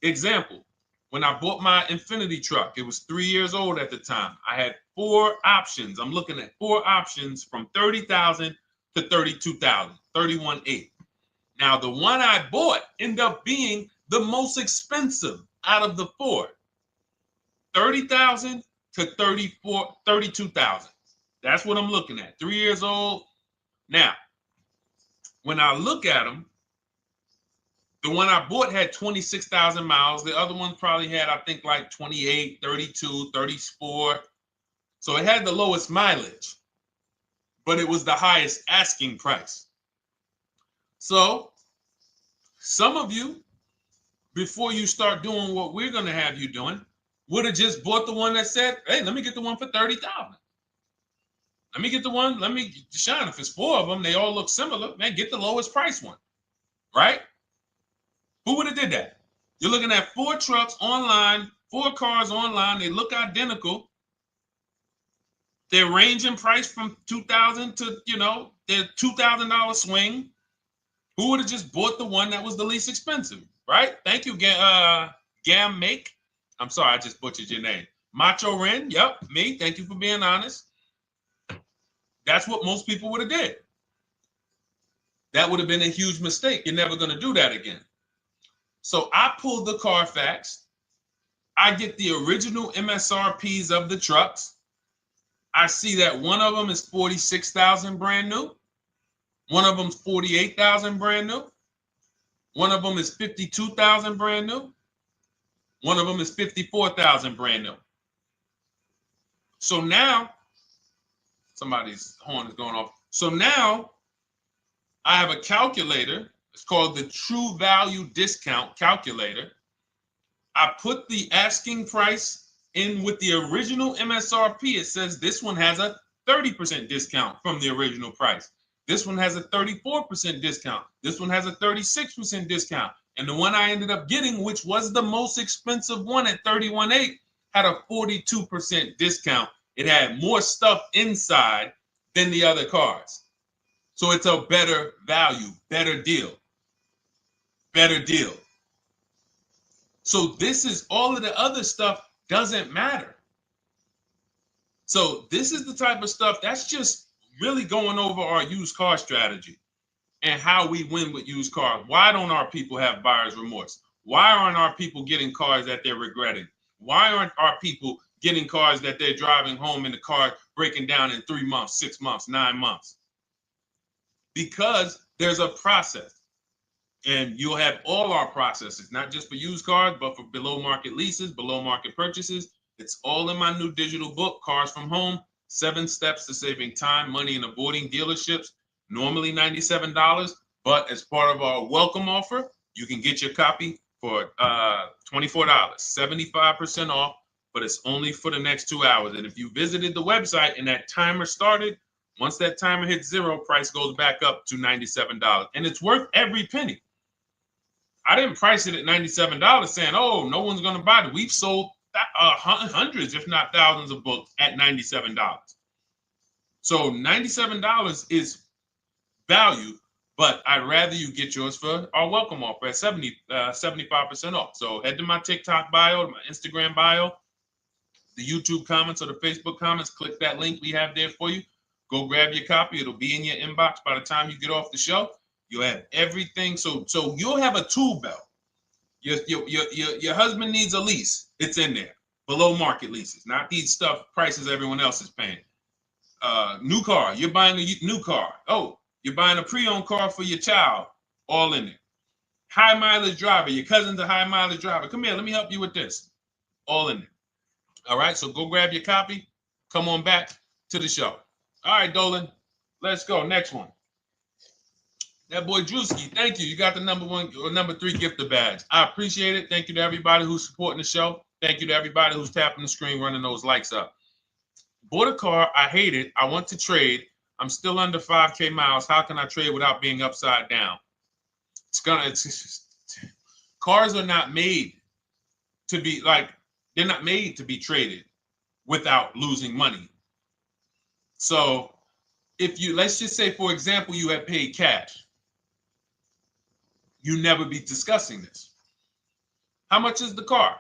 Example, when I bought my Infiniti truck, it was 3 years old at the time. I had 4 options. I'm looking at 4 options from $30,000 to $32,000, $31,800. Now, the one I bought ended up being the most expensive out of the 4. $30,000 to $32,000. That's what I'm looking at. 3 years old. Now, when I look at them, the one I bought had 26,000 miles. The other one probably had, I think, like 28, 32, 34. So it had the lowest mileage, but it was the highest asking price. So some of you, before you start doing what we're going to have you doing, would have just bought the one that said, hey, let me get the one for $30,000. Let me get the one, Deshone, if it's 4 of them, they all look similar, man, get the lowest price one, right? Who would have did that? You're looking at 4 trucks online, 4 cars online, they look identical. They range in price from $2,000 to, their $2,000 swing. Who would have just bought the one that was the least expensive, right? Thank you, Gam Make. I'm sorry, I just butchered your name. Macho Ren, yep, me. Thank you for being honest. That's what most people would have did. That would have been a huge mistake. You're never going to do that again. So I pulled the Carfax. I get the original MSRPs of the trucks. I see that one of them is $46,000 brand new. One of them's $48,000 brand new. One of them is $52,000 brand new. One of them is $54,000 brand new. So now, somebody's horn is going off. So now I have a calculator. It's called the True Value Discount Calculator. I put the asking price in with the original MSRP. It says this one has a 30% discount from the original price. This one has a 34% discount. This one has a 36% discount. And the one I ended up getting, which was the most expensive one at $31,800, had a 42% discount. It had more stuff inside than the other cars. So it's a better value, better deal. Better deal. So this is all of the other stuff doesn't matter. So this is the type of stuff that's just really going over our used car strategy and how we win with used cars. Why don't our people have buyer's remorse? Why aren't our people getting cars that they're regretting? Why aren't our people getting cars that they're driving home and the car breaking down in 3 months, 6 months, 9 months? Because there's a process. And you'll have all our processes, not just for used cars, but for below market leases, below market purchases. It's all in my new digital book, Cars from Home, 7 Steps to Saving Time, Money, and Avoiding Dealerships. Normally $97, but as part of our welcome offer, you can get your copy for $24, 75% off, but it's only for the next 2 hours. And if you visited the website and that timer started, once that timer hits 0, price goes back up to $97. And it's worth every penny. I didn't price it at $97 saying, oh, no one's going to buy it. We've sold hundreds, if not thousands of books at $97. So $97 is value, But I'd rather you get yours for our welcome offer at 75% off. So head to my TikTok bio, my Instagram bio, the YouTube comments or the Facebook comments. Click that link we have there for you. Go grab your copy. It'll be in your inbox by the time you get off the show. You'll have everything. So you'll have a tool belt. Your husband needs a lease. It's in there. Below market leases, not these stuff prices everyone else is paying. New car. You're buying a new car. Oh, you're buying a pre-owned car for your child. All in there. High mileage driver. Your cousin's a high mileage driver. Come here. Let me help you with this. All in there. All right. So go grab your copy. Come on back to the show. All right, Dolan. Let's go. Next one. That boy Drewski, thank you. You got the number 1 or number 3 gifter badge. I appreciate it. Thank you to everybody who's supporting the show. Thank you to everybody who's tapping the screen, running those likes up. Bought a car. I hate it. I want to trade. I'm still under 5K miles. How can I trade without being upside down? Cars are not made to be they're not made to be traded without losing money. So let's just say, for example, you had paid cash. You never be discussing this. How much is the car?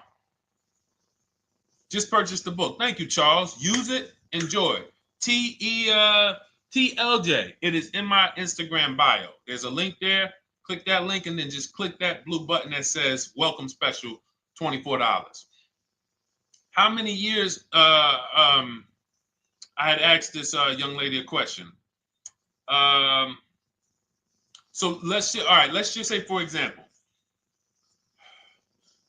Just purchase the book. Thank you, Charles. Use it. Enjoy. TLJ. It is in my Instagram bio. There's a link there. Click that link and then just click that blue button that says welcome special, $24. How many years? I had asked this young lady a question. So let's just say, for example,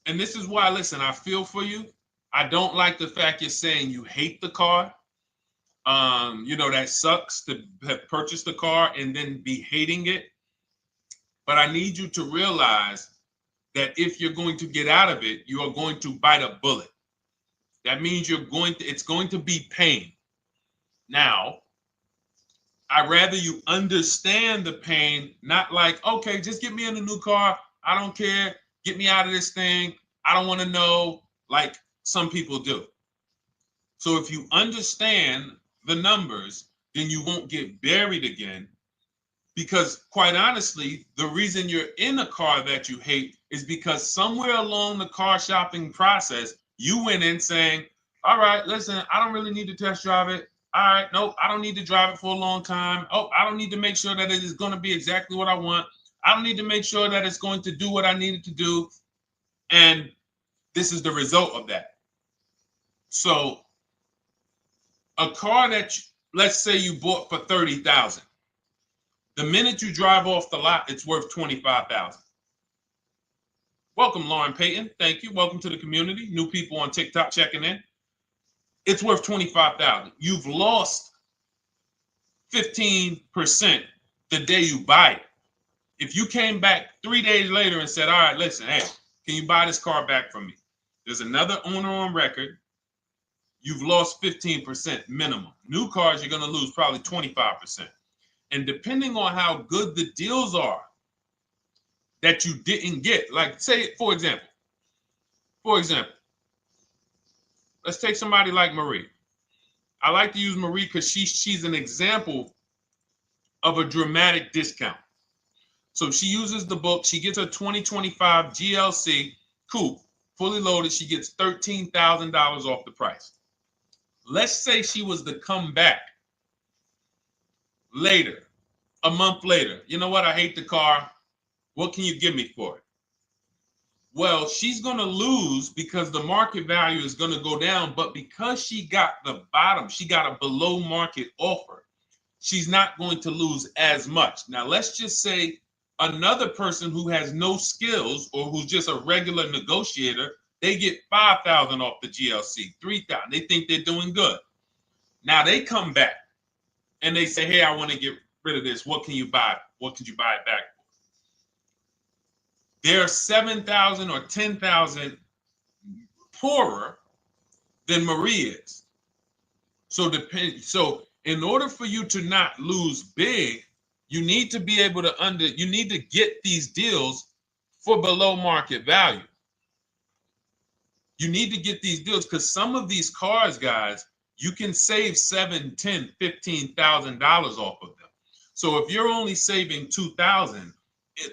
and this is why, listen, I feel for you. I don't like the fact you're saying you hate the car. That sucks to have purchased the car and then be hating it. But I need you to realize that if you're going to get out of it, you are going to bite a bullet. That means it's going to be pain. Now, I'd rather you understand the pain, not like, okay, just get me in a new car. I don't care. Get me out of this thing. I don't want to know, like some people do. So if you understand the numbers, then you won't get buried again. Because quite honestly, the reason you're in a car that you hate is because somewhere along the car shopping process, you went in saying, all right, listen, I don't really need to test drive it. All right, nope, I don't need to drive it for a long time. Oh, I don't need to make sure that it is going to be exactly what I want. I don't need to make sure that it's going to do what I need it to do. And this is the result of that. So a car that, let's say you bought for $30,000. The minute you drive off the lot, it's worth $25,000. Welcome, Lauren Payton. Thank you. Welcome to the community. New people on TikTok checking in. It's worth $25,000. You've lost 15% the day you buy it. If you came back 3 days later and said, all right, listen, hey, can you buy this car back from me? There's another owner on record. You've lost 15% minimum. New cars, you're going to lose probably 25%. And depending on how good the deals are that you didn't get, like say, for example, let's take somebody like Marie. I like to use Marie because she's an example of a dramatic discount. So she uses the book. She gets her 2025 GLC coupe, fully loaded. She gets $13,000 off the price. Let's say she was to come back later, a month later. You know what? I hate the car. What can you give me for it? Well, she's going to lose because the market value is going to go down. But because she got the bottom, she got a below market offer, she's not going to lose as much. Now, let's just say another person who has no skills or who's just a regular negotiator, they get $5,000 off the GLC, $3,000. They think they're doing good. Now they come back and they say, hey, I want to get rid of this. What can you buy? What could you buy it back for? They're 7,000 or 10,000 poorer than Marie is. So in order for you to not lose big, you need to be able to you need to get these deals for below market value. You need to get these deals because some of these cars, guys, you can save $7,000, $10,000, $15,000 off of them. So if you're only saving 2,000,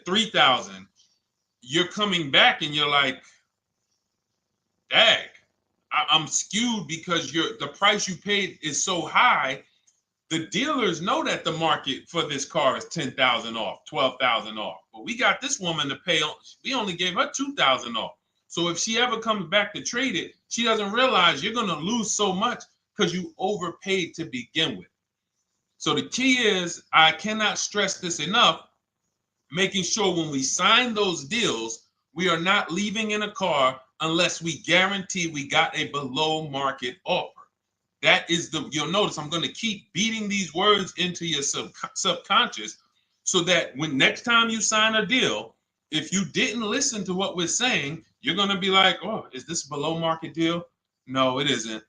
3,000, you're coming back and you're like, dag, I'm skewed because the price you paid is so high. The dealers know that the market for this car is 10,000 off, 12,000 off. But we got this woman to pay, we only gave her 2,000 off. So if she ever comes back to trade it, she doesn't realize you're going to lose so much because you overpaid to begin with. So the key is, I cannot stress this enough, making sure when we sign those deals, we are not leaving in a car unless we guarantee we got a below market offer. That is you'll notice I'm going to keep beating these words into your subconscious so that when next time you sign a deal, if you didn't listen to what we're saying, you're going to be like, oh, is this a below market deal? No, it isn't.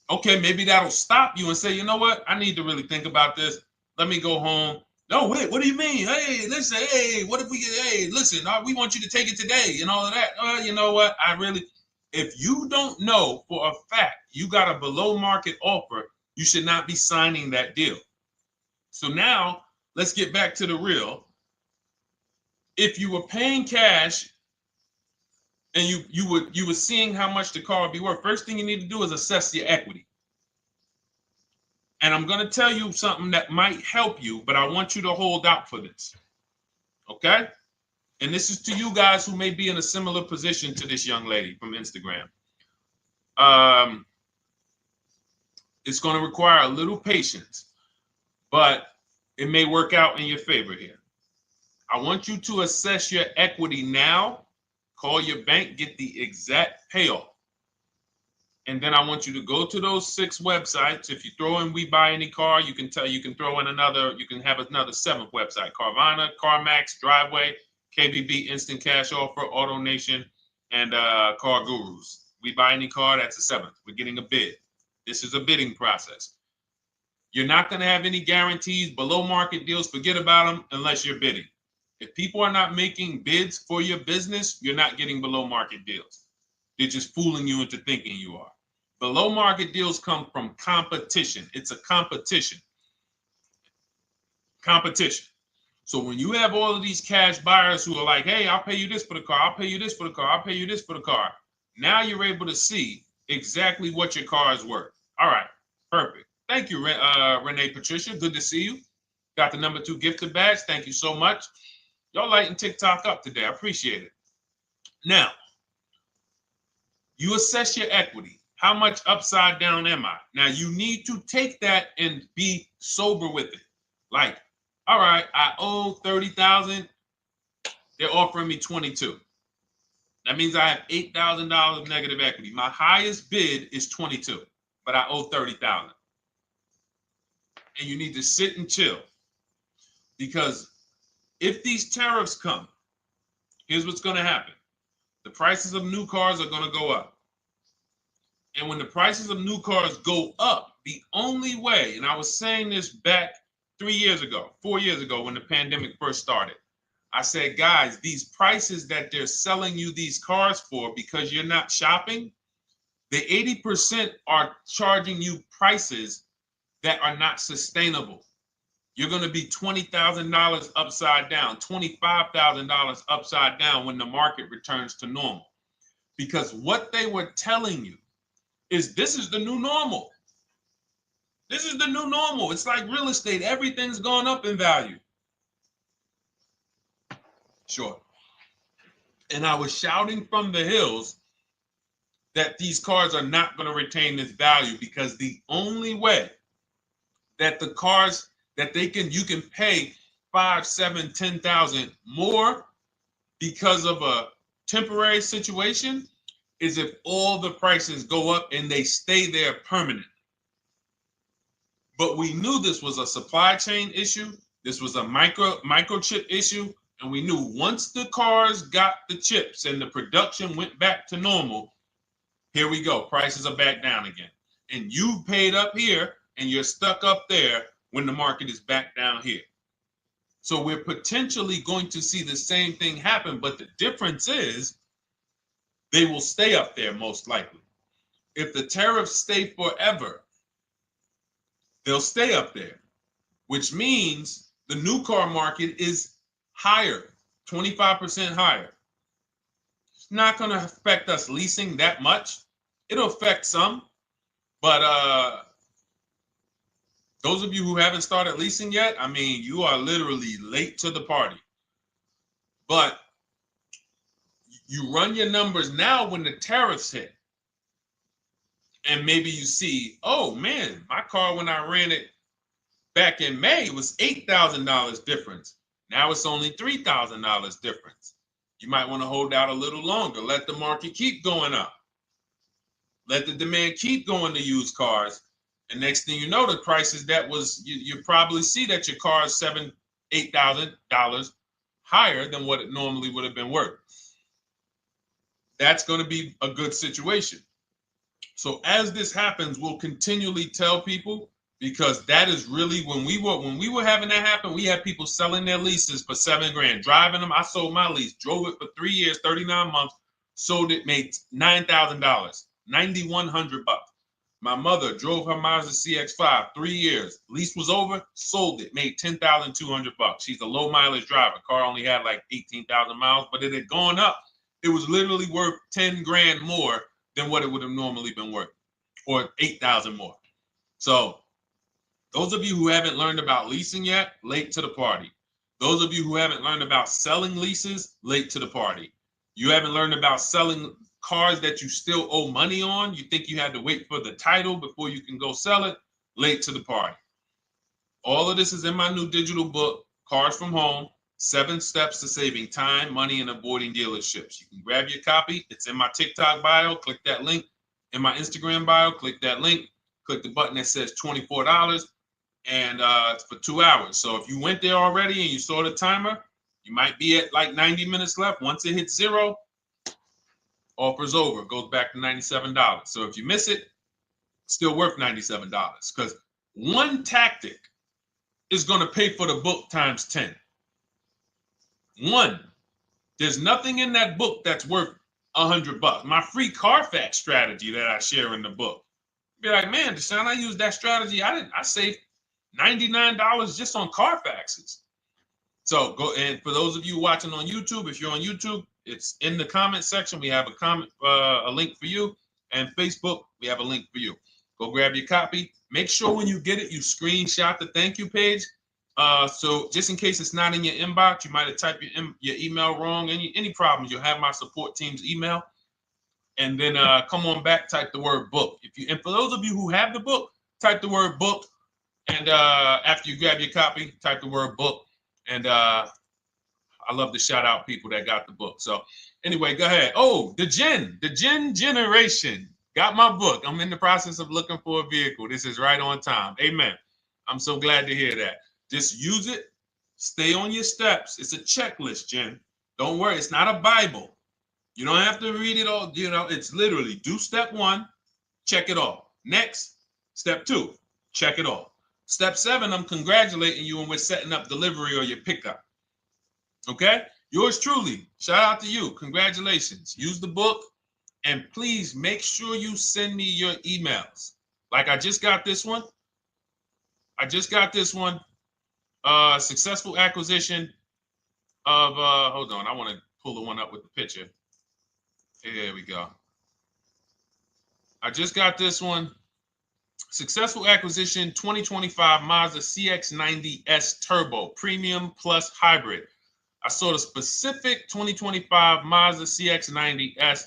Okay, maybe that'll stop you and say, you know what? I need to really think about this. Let me go home. No, wait, what do you mean? Hey, listen, hey, what if we get, hey, listen, we want you to take it today and all of that. You know what? If you don't know for a fact you got a below market offer, you should not be signing that deal. So now let's get back to the real. If you were paying cash and you were seeing how much the car would be worth, first thing you need to do is assess your equity. And I'm going to tell you something that might help you, but I want you to hold out for this. Okay? And this is to you guys who may be in a similar position to this young lady from Instagram. It's going to require a little patience, but it may work out in your favor here. I want you to assess your equity now, call your bank, get the exact payoff. And then I want you to go to those 6 websites. If you throw in We Buy Any Car, you can throw in you can have another 7th website: Carvana, CarMax, Driveway, KBB, Instant Cash Offer, AutoNation, and Car Gurus. We Buy Any Car, that's the 7th. We're getting a bid. This is a bidding process. You're not going to have any guarantees, below market deals, forget about them unless you're bidding. If people are not making bids for your business, you're not getting below market deals. They're just fooling you into thinking you are. Below market deals come from competition. It's a competition. Competition. So when you have all of these cash buyers who are like, hey, I'll pay you this for the car, I'll pay you this for the car, I'll pay you this for the car. Now you're able to see exactly what your car is worth. All right, perfect. Thank you, Renee Patricia. Good to see you. Got the number 2 gifted badge. Thank you so much. Y'all lighting TikTok up today. I appreciate it. Now, you assess your equity. How much upside down am I? Now, you need to take that and be sober with it. Like, all right, I owe 30,000. They're offering me 22. That means I have $8,000 of negative equity. My highest bid is 22, but I owe 30,000. And you need to sit and chill, because if these tariffs come, here's what's going to happen. The prices of new cars are going to go up. And when the prices of new cars go up, the only way, and I was saying this back 4 years ago, when the pandemic first started, I said, guys, these prices that they're selling you these cars for because you're not shopping, the 80% are charging you prices that are not sustainable. You're going to be $20,000 upside down, $25,000 upside down when the market returns to normal. Because what they were telling you is this is the new normal. This is the new normal. It's like real estate. Everything's gone up in value. Sure. And I was shouting from the hills that these cars are not going to retain this value, because the only way that the cars that you can pay 5, 7, 10,000 more because of a temporary situation is if all the prices go up and they stay there permanently. But we knew this was a supply chain issue. This was a microchip issue. And we knew once the cars got the chips and the production went back to normal, here we go. Prices are back down again. And you paid up here and you're stuck up there when the market is back down here. So we're potentially going to see the same thing happen, but the difference is they will stay up there most likely. If the tariffs stay forever, they'll stay up there. which means the new car market is higher, 25% higher. It's not going to affect us leasing that much. It'll affect some, but those of you who haven't started leasing yet, I mean, you are literally late to the party. But you run your numbers now when the tariffs hit. And maybe you see, oh man, my car when I ran it back in May was $8,000 difference. Now it's only $3,000 difference. You might want to hold out a little longer. Let the market keep going up. Let the demand keep going to used cars. And next thing you know, the prices that was, you probably see that your car is $7,000, $8,000 higher than what it normally would have been worth. That's going to be a good situation. So as this happens, we'll continually tell people, because that is really when we were having that happen, we had people selling their leases for $7,000, driving them. I sold my lease, drove it for 3 years, 39 months, sold it, made $9,000, $9,100. My mother drove her Mazda CX-5, 3 years, lease was over, sold it, made $10,200. She's a low mileage driver. Car only had like 18,000 miles, but it had gone up. It was literally worth $10,000 more than what it would have normally been worth, or 8,000 more. So those of you who haven't learned about leasing yet, late to the party. Those of you who haven't learned about selling leases, late to the party. You haven't learned about selling cars that you still owe money on. You think you had to wait for the title before you can go sell it, late to the party. All of this is in my new digital book, Cars from Home, 7 Steps to Saving Time, Money, and Avoiding Dealerships. You can grab your copy. It's in my TikTok bio. Click that link. In my Instagram bio, click that link. Click the button that says $24, and it's for 2 hours. So if you went there already and you saw the timer, you might be at like 90 minutes left. Once it hits 0, offer's over. It goes back to $97. So if you miss it, it's still worth $97, because one tactic is going to pay for the book times 10. One, there's nothing in that book that's worth $100. My free Carfax strategy that I share in the book. Be like, man, Deshone, I used that strategy. I saved $99 just on Carfaxes. So go, and for those of you watching on YouTube, if you're on YouTube, it's in the comment section. We have a link for you, and Facebook, we have a link for you. Go grab your copy. Make sure when you get it, you screenshot the thank you page. So just in case it's not in your inbox, you might have typed your email wrong. Any problems, you'll have my support team's email. And then come on back, type the word book. And for those of you who have the book, type the word book. And after you grab your copy, type the word book. And I love to shout out people that got the book. So anyway, go ahead. Oh, the Gen Generation got my book. I'm in the process of looking for a vehicle. This is right on time. Amen. I'm so glad to hear that. Just use it. Stay on your steps. It's a checklist, Jen. Don't worry. It's not a Bible. You don't have to read it all. You know, it's literally do step 1, check it off. Next, step 2, check it off. Step 7, I'm congratulating you and we're setting up delivery or your pickup. Okay? Yours truly. Shout out to you. Congratulations. Use the book, and please make sure you send me your emails. Like I just got this one. Successful acquisition of, hold on. I want to pull the one up with the picture. There we go. I just got this one. Successful acquisition 2025 Mazda CX-90S Turbo Premium Plus Hybrid. I saw the specific 2025 Mazda CX-90S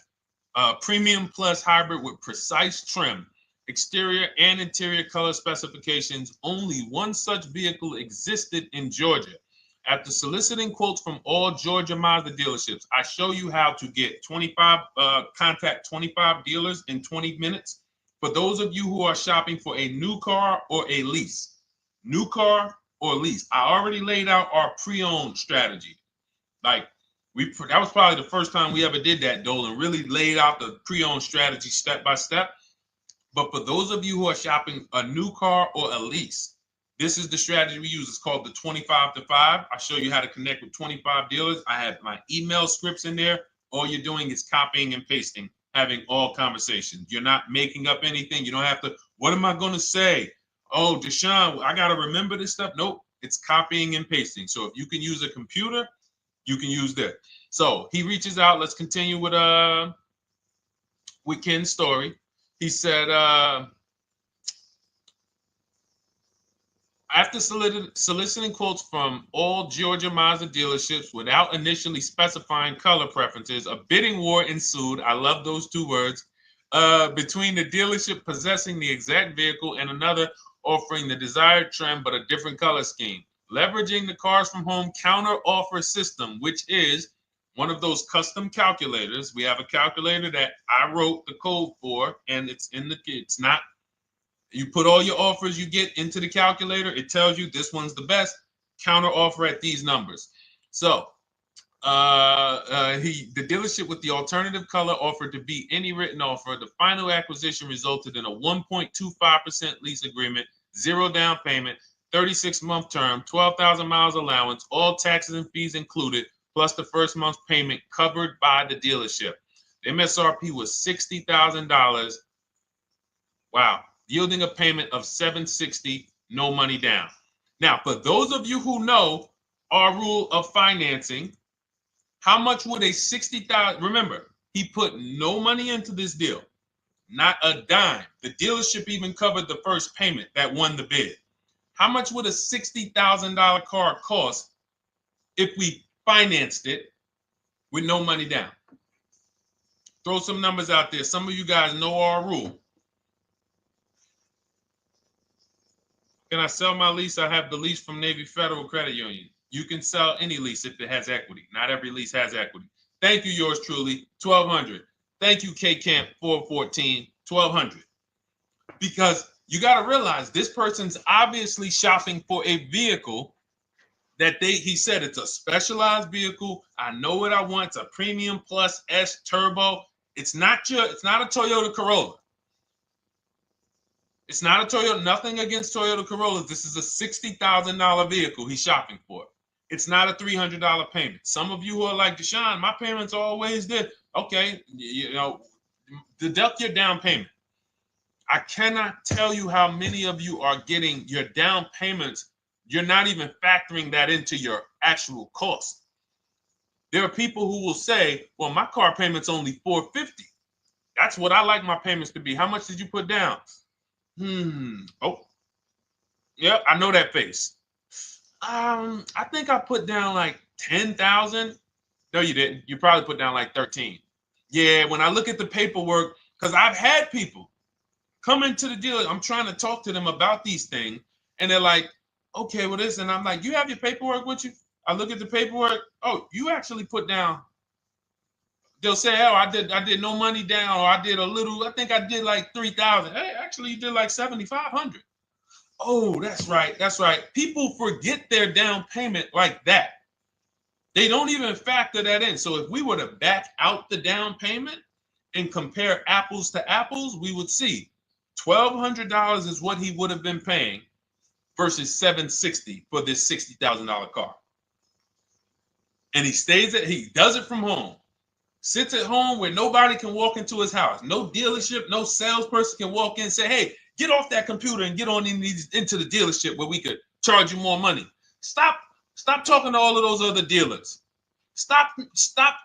Premium Plus Hybrid with precise trim, exterior and interior color specifications. Only one such vehicle existed in Georgia. After soliciting quotes from all Georgia Mazda dealerships, I show you how to get contact 25 dealers in 20 minutes. For those of you who are shopping for a new car or a lease, new car or lease, I already laid out our pre-owned strategy. Like that was probably the first time we ever did that, Dolan, really laid out the pre-owned strategy step by step. But for those of you who are shopping a new car or a lease, this is the strategy we use. It's called the 25 to 5. I show you how to connect with 25 dealers. I have my email scripts in there. All you're doing is copying and pasting, having all conversations. You're not making up anything. You don't have to, what am I going to say? Oh, Deshone, I got to remember this stuff. Nope, it's copying and pasting. So if you can use a computer, you can use that. So he reaches out. Let's continue with Ken's story. He said, after soliciting quotes from all Georgia Mazda dealerships without initially specifying color preferences, a bidding war ensued. I love those two words. Between the dealership possessing the exact vehicle and another offering the desired trim but a different color scheme. Leveraging the Cars from Home counter offer system, which is one of those custom calculators. We have a calculator that I wrote the code for, and it's not. You put all your offers you get into the calculator. It tells you this one's the best. Counter offer at these numbers. So the dealership with the alternative color offered to beat any written offer. The final acquisition resulted in a 1.25% lease agreement, 0 down payment, 36-month term, 12,000 miles allowance, all taxes and fees included, plus the first month's payment covered by the dealership. The MSRP was $60,000. Wow. Yielding a payment of $760, no money down. Now, for those of you who know our rule of financing, how much would a $60,000? Remember, he put no money into this deal, not a dime. The dealership even covered the first payment that won the bid. How much would a $60,000 car cost if we financed it with no money down? Throw some numbers out there. Some of you guys know our rule. Can I sell my lease? I have the lease from Navy Federal Credit Union. You can sell any lease if it has equity. Not every lease has equity. Thank you, yours truly, 1200. Thank you, K Camp 414, 1200. Because you got to realize this person's obviously shopping for a vehicle that he said it's a specialized vehicle. I know what I want. It's a premium plus S turbo. It's not a Toyota Corolla. It's not a Toyota, nothing against Toyota Corollas. This is a $60,000 vehicle he's shopping for. It's not a $300 payment. Some of you who are like, Deshone, my payments are always there. Okay, deduct your down payment. I cannot tell you how many of you are getting your down payments. You're not even factoring that into your actual cost. There are people who will say, well, my car payment's only $450. That's what I like my payments to be. How much did you put down? Oh, yep, I know that face. I think I put down like 10,000. No, you didn't. You probably put down like 13. Yeah, when I look at the paperwork, because I've had people come into the dealer. I'm trying to talk to them about these things, and they're like, okay, well, this, and I'm like, you have your paperwork with you? I look at the paperwork. Oh, you actually put down. They'll say, oh, I did no money down, or I did a little. I think I did like 3,000. Hey, actually, you did like 7,500. Oh, that's right. That's right. People forget their down payment like that. They don't even factor that in. So if we were to back out the down payment and compare apples to apples, we would see $1,200 is what he would have been paying versus $760 for this $60,000 car. And he does it from home. Sits at home where nobody can walk into his house. No dealership, no salesperson can walk in and say, hey, get off that computer and get on into the dealership where we could charge you more money. Stop talking to all of those other dealers. Stop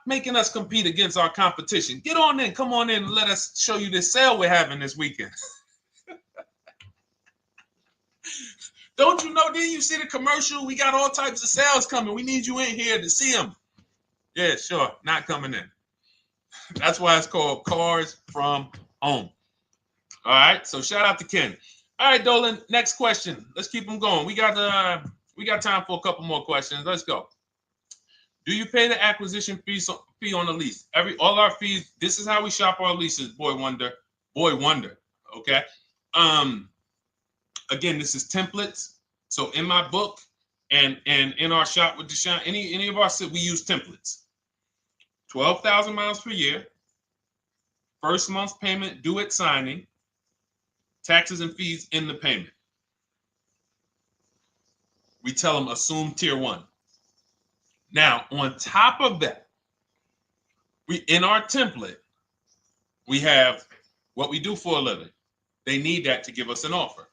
making us compete against our competition. Get on in, come on in and let us show you this sale we're having this weekend. Don't you know, didn't you see the commercial? We got all types of sales coming. We need you in here to see them. Yeah, sure, not coming in. That's why it's called Cars from Home. All right, so shout out to Ken. All right, Dolan, next question. Let's keep them going. We got time for a couple more questions. Let's go. Do you pay the acquisition fee on the lease? All our fees. This is how we shop our leases. Boy wonder. Okay. Again, this is templates. So in my book and in our shop with Deshone, any of our we use templates. 12,000 miles per year. First month's payment due at signing. Taxes and fees in the payment. We tell them assume tier 1. Now, on top of that, in our template, we have what we do for a living. They need that to give us an offer.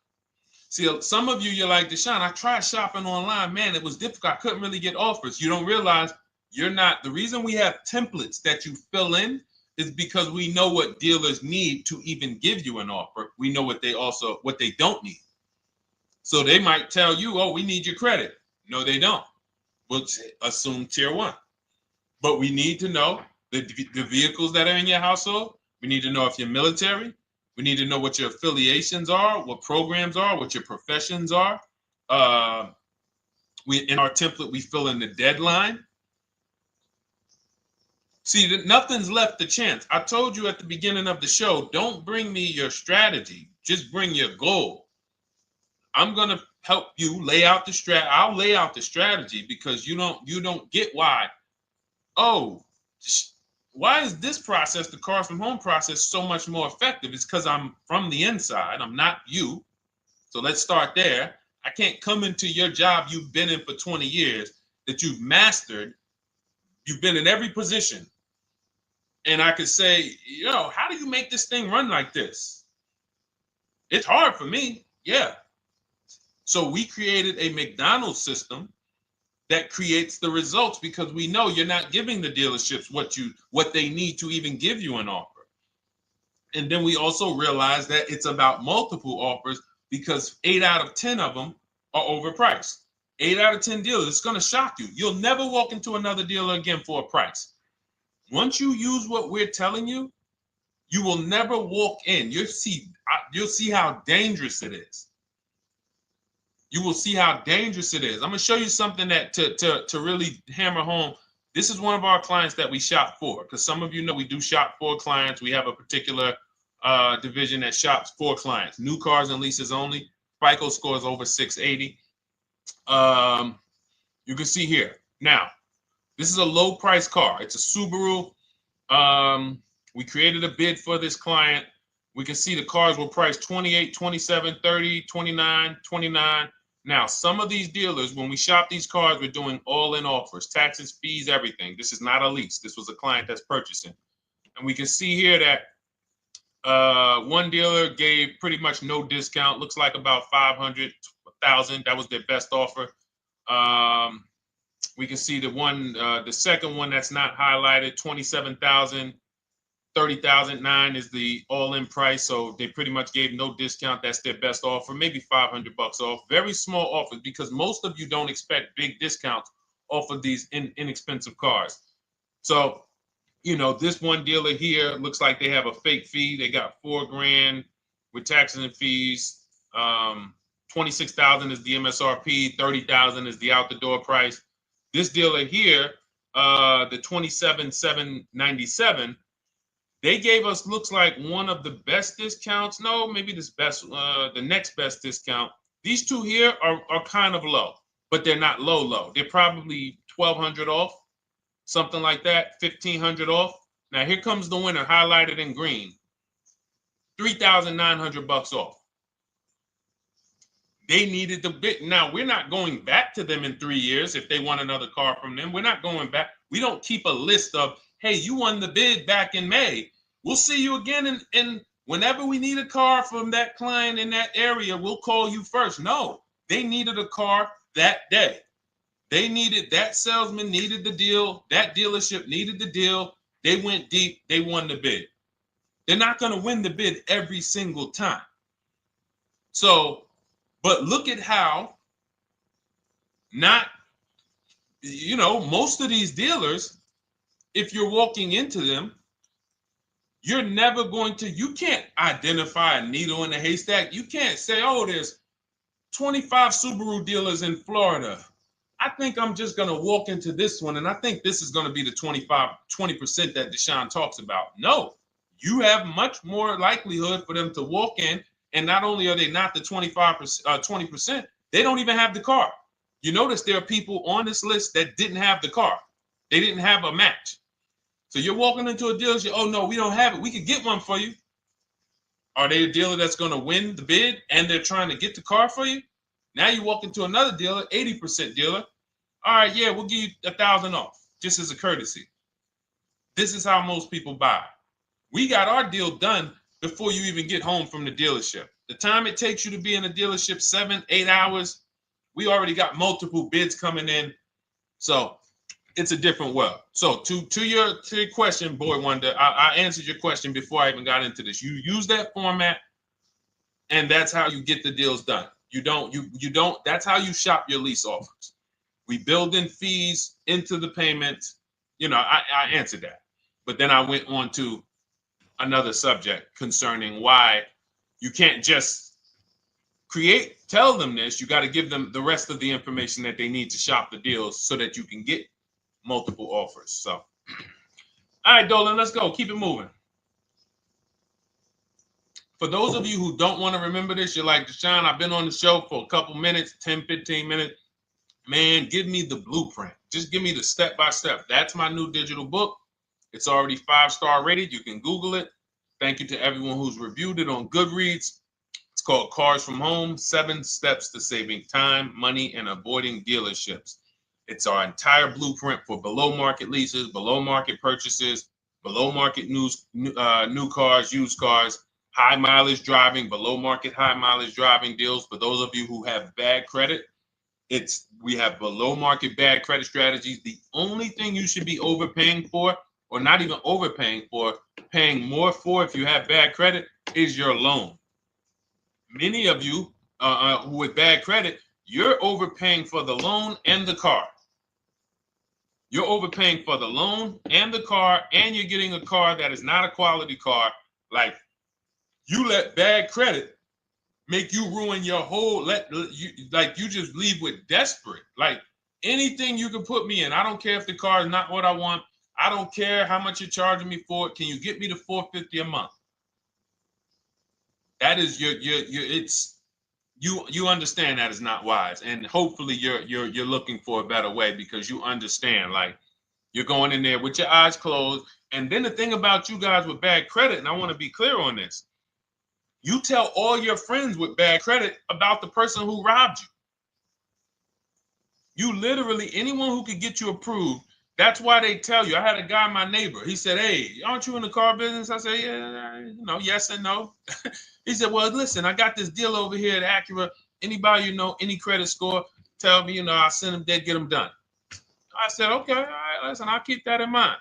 See, some of you, you're like, Deshone, I tried shopping online. Man, it was difficult. I couldn't really get offers. You don't realize you're not. The reason we have templates that you fill in is because we know what dealers need to even give you an offer. We know what they don't need. So they might tell you, oh, we need your credit. No, they don't. We'll assume tier 1. But we need to know the vehicles that are in your household. We need to know if you're military. We need to know what your affiliations are, what programs are, what your professions are. In our template, we fill in the deadline. See, nothing's left to chance. I told you at the beginning of the show, don't bring me your strategy. Just bring your goal. I'm going to help you lay out the I'll lay out the strategy because you don't get why. Oh, why is this process, the Cars from Home process, so much more effective? It's because I'm from the inside. I'm not you. So let's start there. I can't come into your job you've been in for 20 years that you've mastered. You've been in every position. And I could say, how do you make this thing run like this? It's hard for me. Yeah. So we created a McDonald's system that creates the results because we know you're not giving the dealerships what they need to even give you an offer. And then we also realize that it's about multiple offers because 8 out of 10 of them are overpriced. 8 out of 10 dealers, it's going to shock you. You'll never walk into another dealer again for a price. Once you use what we're telling you, you will never walk in. You'll see how dangerous it is. You will see how dangerous it is. I'm going to show you something that to really hammer home. This is one of our clients that we shop for, because some of you know we do shop for clients. We have a particular division that shops for clients. New cars and leases only. FICO score is over 680. You can see here. Now, this is a low price car. It's a Subaru. We created a bid for this client. We can see the cars were priced 28, 27, 30, 29, 29. Now, some of these dealers, when we shop these cars, we're doing all-in offers, taxes, fees, everything. This is not a lease. This was a client that's purchasing. And we can see here that one dealer gave pretty much no discount. Looks like about 500, 1,000. That was their best offer. We can see the second one that's not highlighted, 27,000. 30,009 is the all-in price, so they pretty much gave no discount. That's their best offer, maybe $500 off. Very small offers because most of you don't expect big discounts off of these inexpensive cars. So, this one dealer here looks like they have a fake fee. They got $4,000 with taxes and fees. 26,000 is the MSRP. 30,000 is the out the door price. This dealer here, the 27,797. They gave us, looks like, one of the best discounts. No, maybe the next best discount. These two here are kind of low, but they're not low. They're probably 1,200 off, something like that, 1,500 off. Now here comes the winner, highlighted in green, 3,900 off. They needed the bid. Now we're not going back to them in 3 years if they want another car from them. We're not going back. We don't keep a list of, hey, you won the bid back in May. We'll see you again. And whenever we need a car from that client in that area, we'll call you first. No, they needed a car that day. That salesman needed the deal. That dealership needed the deal. They went deep. They won the bid. They're not going to win the bid every single time. So, but look at how most of these dealers, if you're walking into them, you're never you can't identify a needle in the haystack. You can't say, oh, there's 25 Subaru dealers in Florida. I think I'm just going to walk into this one, and I think this is going to be the 20% that Deshone talks about. No, you have much more likelihood for them to walk in, and not only are they not the 20%, they don't even have the car. You notice there are people on this list that didn't have the car. They didn't have a match. So you're walking into a dealership, oh, no, we don't have it. We could get one for you. Are they a dealer that's going to win the bid and they're trying to get the car for you? Now you walk into another dealer, 80% dealer. All right, yeah, we'll give you 1,000 off, just as a courtesy. This is how most people buy. We got our deal done before you even get home from the dealership. The time it takes you to be in a dealership, 7-8 hours, we already got multiple bids coming in. So it's a different world. So to your question, Boy Wonder, I answered your question before I even got into this. You use that format, and that's how you get the deals done. You don't, that's how you shop your lease offers. We build in fees into the payments. You know, I answered that. But then I went on to another subject concerning why you can't just tell them this. You got to give them the rest of the information that they need to shop the deals so that you can get multiple offers. So, all right, Dolan, let's go. Keep it moving. For those of you who don't want to remember this, you're like, Deshone, I've been on the show for a couple minutes, 10, 15 minutes. Man, give me the blueprint. Just give me the step-by-step. That's my new digital book. It's already 5-star rated. You can Google it. Thank you to everyone who's reviewed it on Goodreads. It's called Cars from Home, 7 Steps to Saving Time, Money, and Avoiding Dealerships. It's our entire blueprint for below market leases, below market purchases, below market new cars, used cars, high mileage driving, below market high mileage driving deals. For those of you who have bad credit, we have below market bad credit strategies. The only thing you should be overpaying for, or not even overpaying for, paying more for if you have bad credit, is your loan. Many of you with bad credit, you're overpaying for the loan and the car. You're overpaying for the loan and the car, and you're getting a car that is not a quality car. Like, you let bad credit make you ruin your whole, you just leave with desperate. Like, anything you can put me in. I don't care if the car is not what I want. I don't care how much you're charging me for it. Can you get me to $450 a month? That is you understand that is not wise. And hopefully you're looking for a better way, because you understand, like, you're going in there with your eyes closed. And then the thing about you guys with bad credit, and I want to be clear on this, you tell all your friends with bad credit about the person who robbed you. You literally, anyone who could get you approved, that's why they tell you. I had a guy, my neighbor, he said, hey, aren't you in the car business? I said, yeah, yes and no. He said, well, listen, I got this deal over here at Acura. Anybody you know, any credit score, tell me, I'll send them there, get them done. I said, okay, all right, listen, I'll keep that in mind.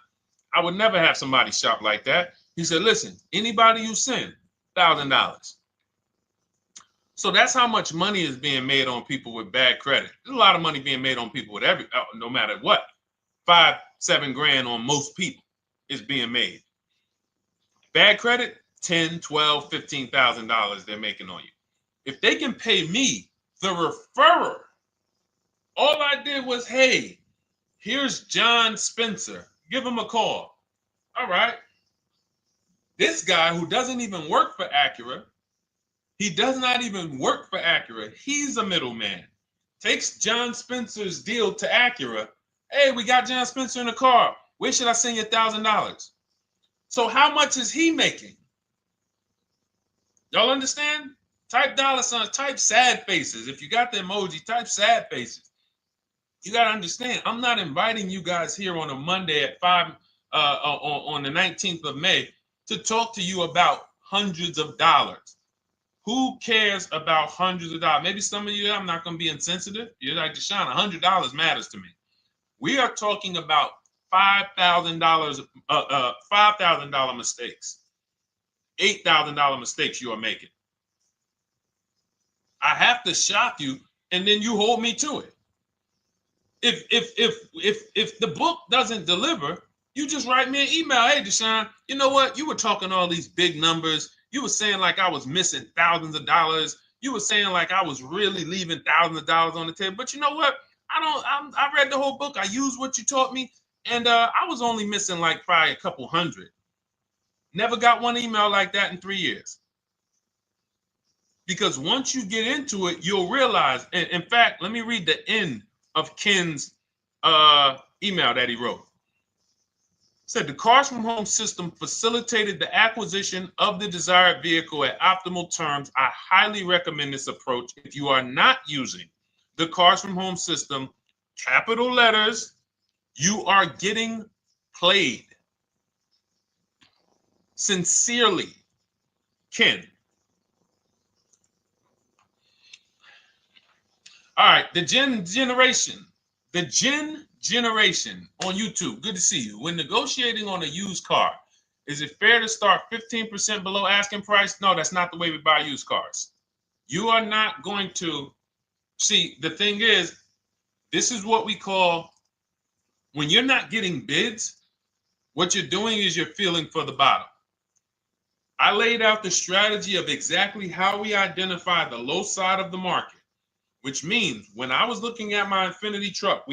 I would never have somebody shop like that. He said, listen, anybody you send, $1,000. So that's how much money is being made on people with bad credit. There's a lot of money being made on people with no matter what. 5-7 grand on most people is being made. Bad credit, $10,000, $12,000, $15,000 they're making on you. If they can pay me, the referrer, all I did was, hey, here's John Spencer. Give him a call. All right. This guy who doesn't even work for Acura, he does not even work for Acura. He's a middleman. Takes John Spencer's deal to Acura. Hey, we got John Spencer in the car. Where should I send you $1,000? So how much is he making? Y'all understand? Type dollar signs, type sad faces. If you got the emoji, type sad faces. You got to understand, I'm not inviting you guys here on a Monday at 5 on the 19th of May to talk to you about hundreds of dollars. Who cares about hundreds of dollars? Maybe some of you, I'm not going to be insensitive. You're like, Deshone, $100 matters to me. We are talking about $5,000 mistakes, $8,000 mistakes you are making. I have to shock you, and then you hold me to it. If the book doesn't deliver, you just write me an email. Hey, Deshone, you know what? You were talking all these big numbers. You were saying like I was missing thousands of dollars. You were saying like I was really leaving thousands of dollars on the table. But you know what? I read the whole book. I used what you taught me. And I was only missing like probably a couple hundred. Never got one email like that in 3 years. Because once you get into it, you'll realize. And in fact, let me read the end of Ken's email that he wrote. Said the Cars from Home system facilitated the acquisition of the desired vehicle at optimal terms. I highly recommend this approach. If you are not using the Cars from Home system, capital letters, you are getting played. Sincerely, Ken. All right, the Gen Generation on YouTube. Good to see you. When negotiating on a used car, is it fair to start 15% below asking price? No, that's not the way we buy used cars. You are not going to see. The thing is, this is what we call, when you're not getting bids, what you're doing is you're feeling for the bottom. I laid out the strategy of exactly how we identify the low side of the market, which means when I was looking at my Infinity truck,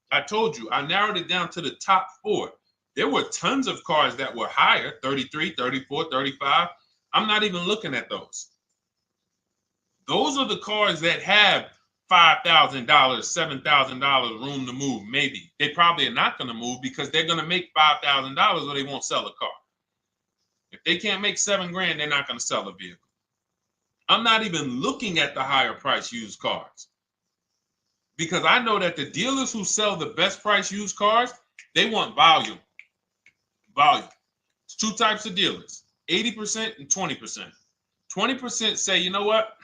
I told you, I narrowed it down to the top 4. There were tons of cars that were higher, 33, 34, 35. I'm not even looking at those. Those are the cars that have $5,000, $7,000 room to move. Maybe they probably are not going to move because they're going to make $5,000 or they won't sell a car. If they can't make $7,000, they're not going to sell a vehicle. I'm not even looking at the higher price used cars because I know that the dealers who sell the best price used cars, they want volume. Volume. It's 2 types of dealers, 80% and 20%. 20% say, you know what?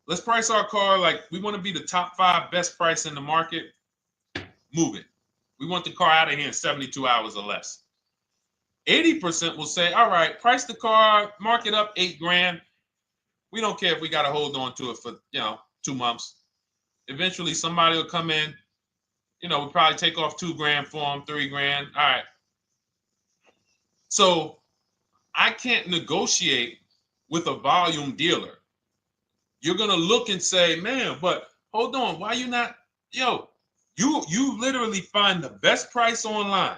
Let's price our car like we want to be the top 5 best price in the market. Move it. We want the car out of here in 72 hours or less. 80% will say, all right, price the car, mark it up $8,000. We don't care if we got to hold on to it for 2 months. Eventually, somebody will come in. We'll probably take off $2,000 for them, $3,000. All right. So I can't negotiate with a volume dealer. You're gonna look and say, man, but hold on, why you not? You literally find the best price online.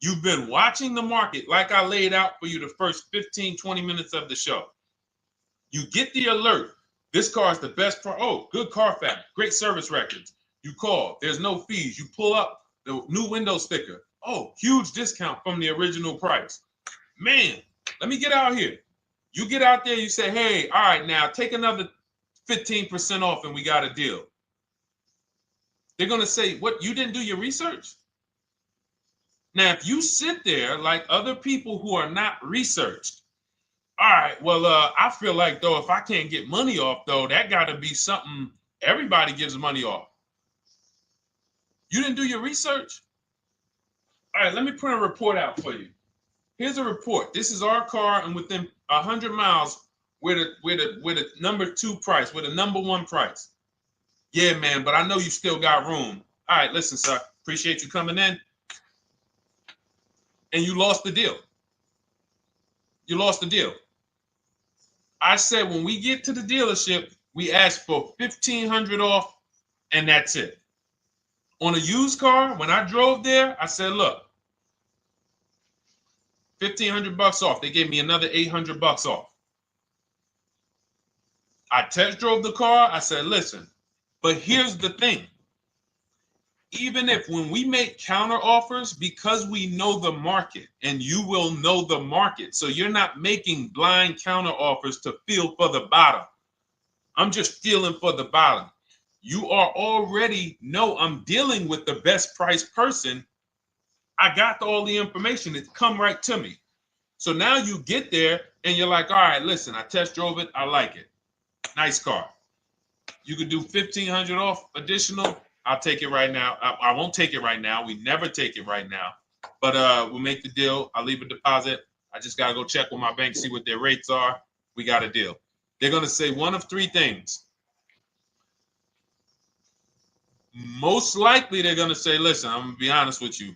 You've been watching the market like I laid out for you the first 15, 20 minutes of the show. You get the alert. This car is the best price. Oh, good Carfax, great service records. You call, there's no fees. You pull up the new window sticker. Oh, huge discount from the original price. Man, let me get out here. You get out there, you say, hey, all right, now take another 15% off and we got a deal. They're going to say, what, you didn't do your research? Now, if you sit there like other people who are not researched, all right, well, I feel like, though, if I can't get money off, though, that got to be something everybody gives money off. You didn't do your research? All right, let me print a report out for you. Here's a report. This is our car, and within 100 miles, we're the number 2 price, we're the number 1 price. Yeah, man, but I know you still got room. All right, listen, sir, appreciate you coming in. And you lost the deal. You lost the deal. I said when we get to the dealership, we ask for $1,500 off, and that's it. On a used car, when I drove there, I said, look, $1,500 off. They gave me another $800 off. I test drove the car. I said, listen, but here's the thing. Even if when we make counter offers, because we know the market, and you will know the market, so you're not making blind counter offers to feel for the bottom. I'm just feeling for the bottom. You are already know I'm dealing with the best price person. I got all the information. It's come right to me. So now you get there and you're like, all right, listen, I test drove it. I like it. Nice car. You could do $1,500 off additional. I'll take it right now. I won't take it right now. We never take it right now. But we'll make the deal. I'll leave a deposit. I just got to go check with my bank, see what their rates are. We got a deal. They're going to say one of 3 things. Most likely they're going to say, listen, I'm going to be honest with you,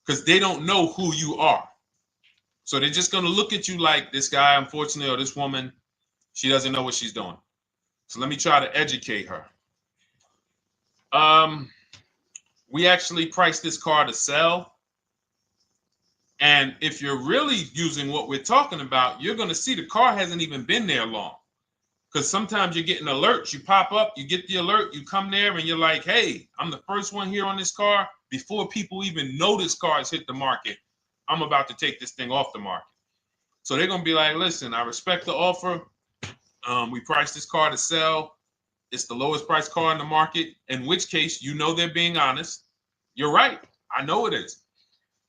because they don't know who you are. So they're just going to look at you like this guy, unfortunately, or this woman, she doesn't know what she's doing. So let me try to educate her. We actually priced this car to sell. And if you're really using what we're talking about, you're going to see the car hasn't even been there long. Because sometimes you're getting alerts. You pop up, you get the alert, you come there, and you're like, hey, I'm the first one here on this car. Before people even know this car has hit the market, I'm about to take this thing off the market. So they're going to be like, listen, I respect the offer. We priced this car to sell. It's the lowest price car in the market, in which case, they're being honest. You're right. I know it is.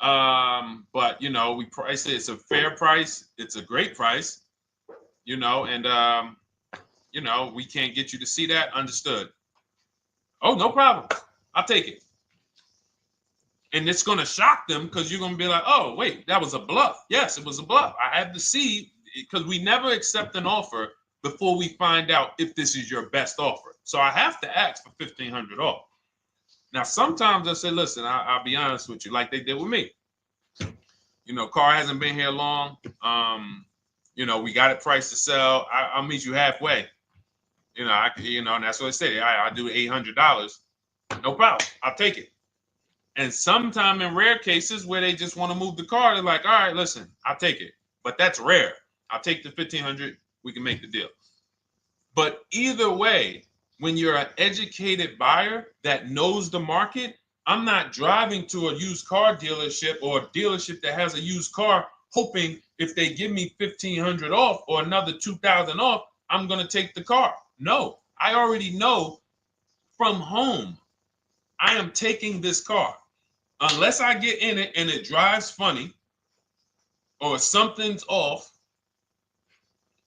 But, we price it. It's a fair price. It's a great price, and, you know, we can't get you to see that. Understood. Oh, no problem. I'll take it. And it's going to shock them because you're going to be like, oh, wait, that was a bluff. Yes, it was a bluff. I had to see, because we never accept an offer before we find out if this is your best offer. So I have to ask for $1,500 off. Now, sometimes I say, listen, I'll be honest with you, like they did with me. You know, car hasn't been here long. You know, we got it priced to sell. I'll meet you halfway. You know, and that's what I say. I'll do $800. No problem. I'll take it. And sometime in rare cases where they just want to move the car, they're like, all right, listen, I'll take it. But that's rare. I'll take the $1,500. We can make the deal. But either way, when you're an educated buyer that knows the market, I'm not driving to a used car dealership or a dealership that has a used car hoping if they give me $1,500 off or another $2,000 off, I'm going to take the car. No, I already know from home I am taking this car. Unless I get in it and it drives funny or something's off,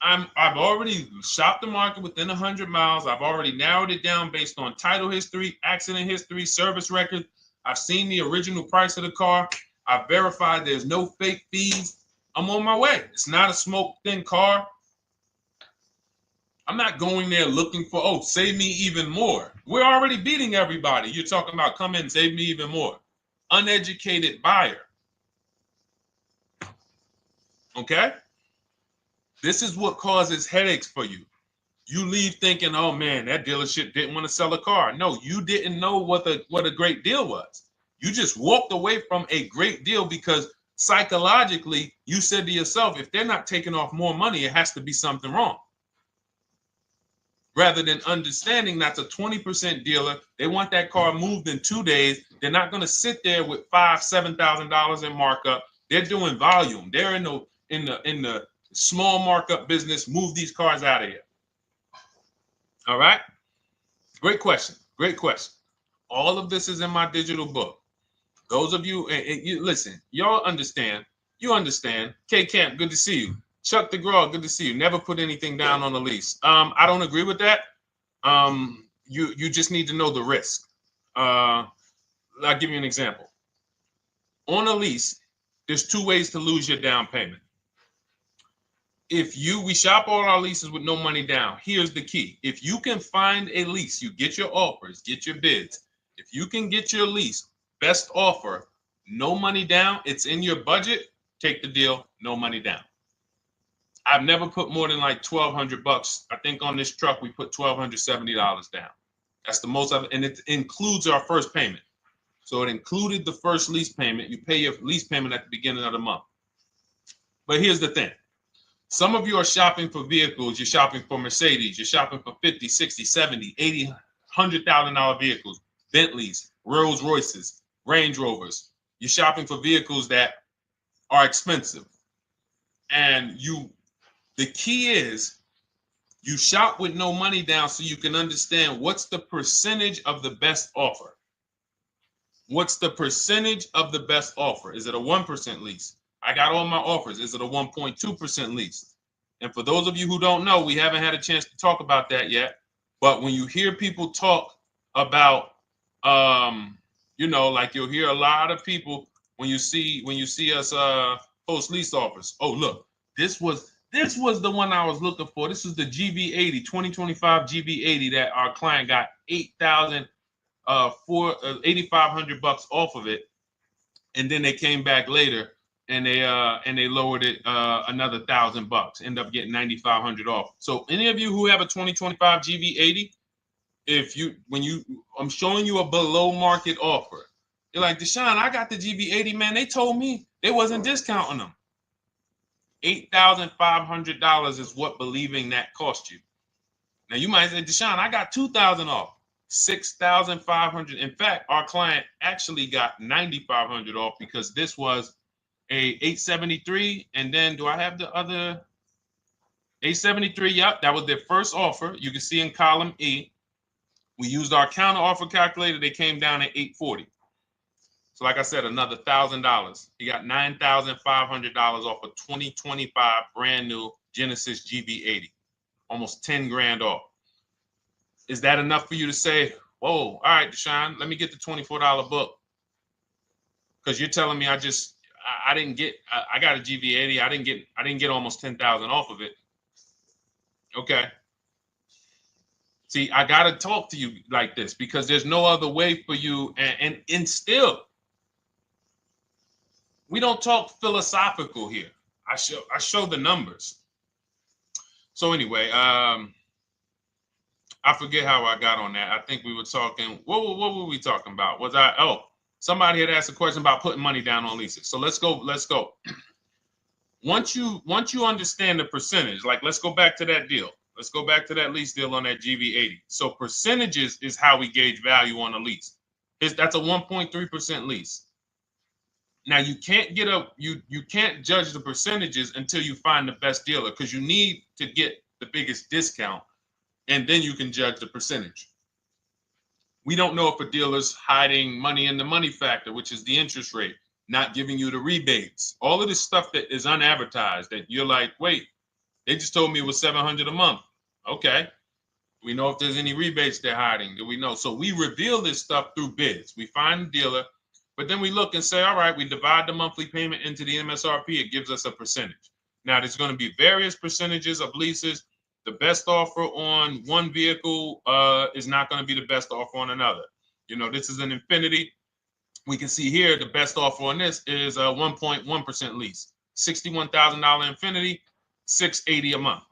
I've already shopped the market within 100 miles. I've already narrowed it down based on title history, accident history, service record. I've seen the original price of the car. I've verified there's no fake fees. I'm on my way. It's not a smoke thin car. I'm not going there looking for, oh, save me even more. We're already beating everybody. You're talking about come in, save me even more. Uneducated buyer. Okay? This is what causes headaches for you. You leave thinking, oh man, that dealership didn't want to sell a car. No, you didn't know what a great deal was. You just walked away from a great deal because psychologically you said to yourself, if they're not taking off more money, it has to be something wrong. Rather than understanding that's a 20% dealer, they want that car moved in 2 days. They're not going to sit there with $5,000, $7,000 in markup. They're doing volume. They're in the small markup business. Move these cars out of here. All right. Great question. Great question. All of this is in my digital book. Those of you, and you listen, y'all understand. You understand. K Camp, good to see you. Chuck DeGraw, good to see you. Never put anything down on the lease. I don't agree with that. You just need to know the risk. I'll give you an example. On a lease, there's 2 ways to lose your down payment. We shop all our leases with no money down. Here's the key. If you can find a lease, you get your offers, get your bids. If you can get your lease, best offer, no money down, it's in your budget, take the deal, no money down. I've never put more than like $1,200. I think on this truck, we put $1,270 down. That's the most of it. And it includes our first payment. So it included the first lease payment. You pay your lease payment at the beginning of the month. But here's the thing. Some of you are shopping for vehicles. You're shopping for Mercedes. You're shopping for 50, 60, 70, 80, $100,000 vehicles, Bentleys, Rolls Royces, Range Rovers. You're shopping for vehicles that are expensive. And the key is you shop with no money down so you can understand what's the percentage of the best offer. What's the percentage of the best offer? Is it a 1% lease? I got all my offers. Is it a 1.2% lease? And for those of you who don't know, we haven't had a chance to talk about that yet. But when you hear people talk about, like you'll hear a lot of people when you see us post lease offers. Oh, look, this was the one I was looking for. This is the GV80, 2025 GV80 that our client got $8,500 off of it, and then they came back later and they lowered it another $1,000. End up getting $9,500 off. So any of you who have a 2025 GV80, I'm showing you a below market offer. You're like, Deshone, I got the GV80, man. They told me they wasn't discounting them. $8,500 is what believing that cost you. Now you might say, Deshone, I got $2,000 off. $6,500. In fact, our client actually got $9,500 off because this was a 873. And then do I have the other 873? Yep, that was their first offer. You can see in column E. We used our counter offer calculator. They came down at 840. So like I said, another $1,000. He got $9,500 off a 2025 brand new Genesis GV80. almost 10 grand off. Is that enough for you to say, whoa, all right, Deshone, let me get the $24 book? Because you're telling me I didn't get, I got a GV80. I didn't get almost 10,000 off of it. Okay. See, I got to talk to you like this because there's no other way for you. And still, we don't talk philosophical here. I show the numbers. So anyway, I forget how I got on that. I think we were talking, what were we talking about? Somebody had asked a question about putting money down on leases. So let's go. Once you understand the percentage, like let's go back to that deal. Let's go back to that lease deal on that GV80. So percentages is how we gauge value on a lease. That's a 1.3% lease. Now you can't you can't judge the percentages until you find the best dealer, because you need to get the biggest discount, and then you can judge the percentage. We don't know if a dealer's hiding money in the money factor, which is the interest rate, not giving you the rebates, all of this stuff that is unadvertised that you're like, wait, they just told me it was $700 a month. Okay. We know if there's any rebates they're hiding. Do we know? So we reveal this stuff through bids. We find the dealer, but then we look and say, all right, we divide the monthly payment into the MSRP. It gives us a percentage. Now, there's going to be various percentages of leases. The best offer on one vehicle is not going to be the best offer on another. You know, this is an Infinity. We can see here the best offer on this is a 1.1% lease. $61,000 Infinity, $680 a month.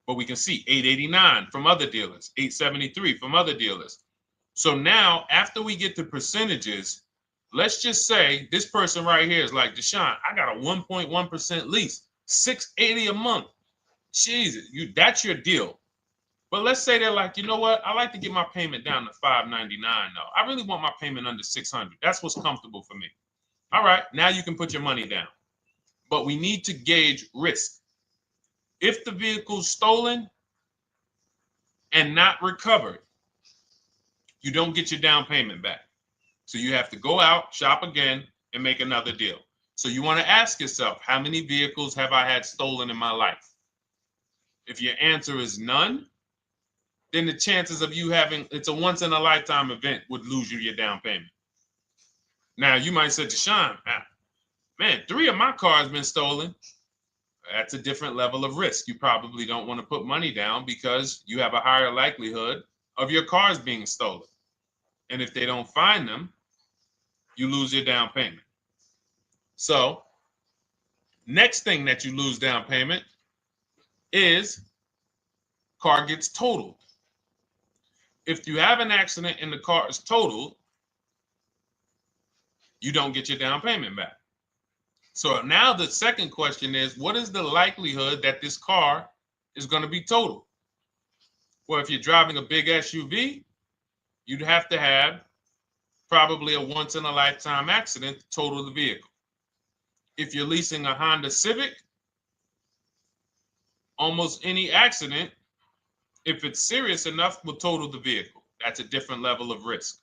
But we can see $889 from other dealers, $873 from other dealers. So now, after we get the percentages, let's just say this person right here is like, Deshone, I got a 1.1% lease, $680 a month. Jesus, that's your deal. But let's say they're like, you know what? I like to get my payment down to $599 though. I really want my payment under $600. That's what's comfortable for me. All right, now you can put your money down. But we need to gauge risk. If the vehicle's stolen and not recovered, you don't get your down payment back. So you have to go out, shop again, and make another deal. So you want to ask yourself, how many vehicles have I had stolen in my life? If your answer is none, then the chances of you having, it's a once in a lifetime event, would lose you your down payment. Now you might say, Deshone, man, 3 of my cars been stolen. That's a different level of risk. You probably don't want to put money down because you have a higher likelihood of your cars being stolen. And if they don't find them, you lose your down payment. So next thing that you lose down payment is car gets totaled. If you have an accident and the car is totaled, you don't get your down payment back. So now the second question is, what is the likelihood that this car is going to be totaled? Well, if you're driving a big SUV, you'd have to have probably a once in a lifetime accident to total the vehicle. If you're leasing a Honda Civic, almost any accident, if it's serious enough, will total the vehicle. That's a different level of risk.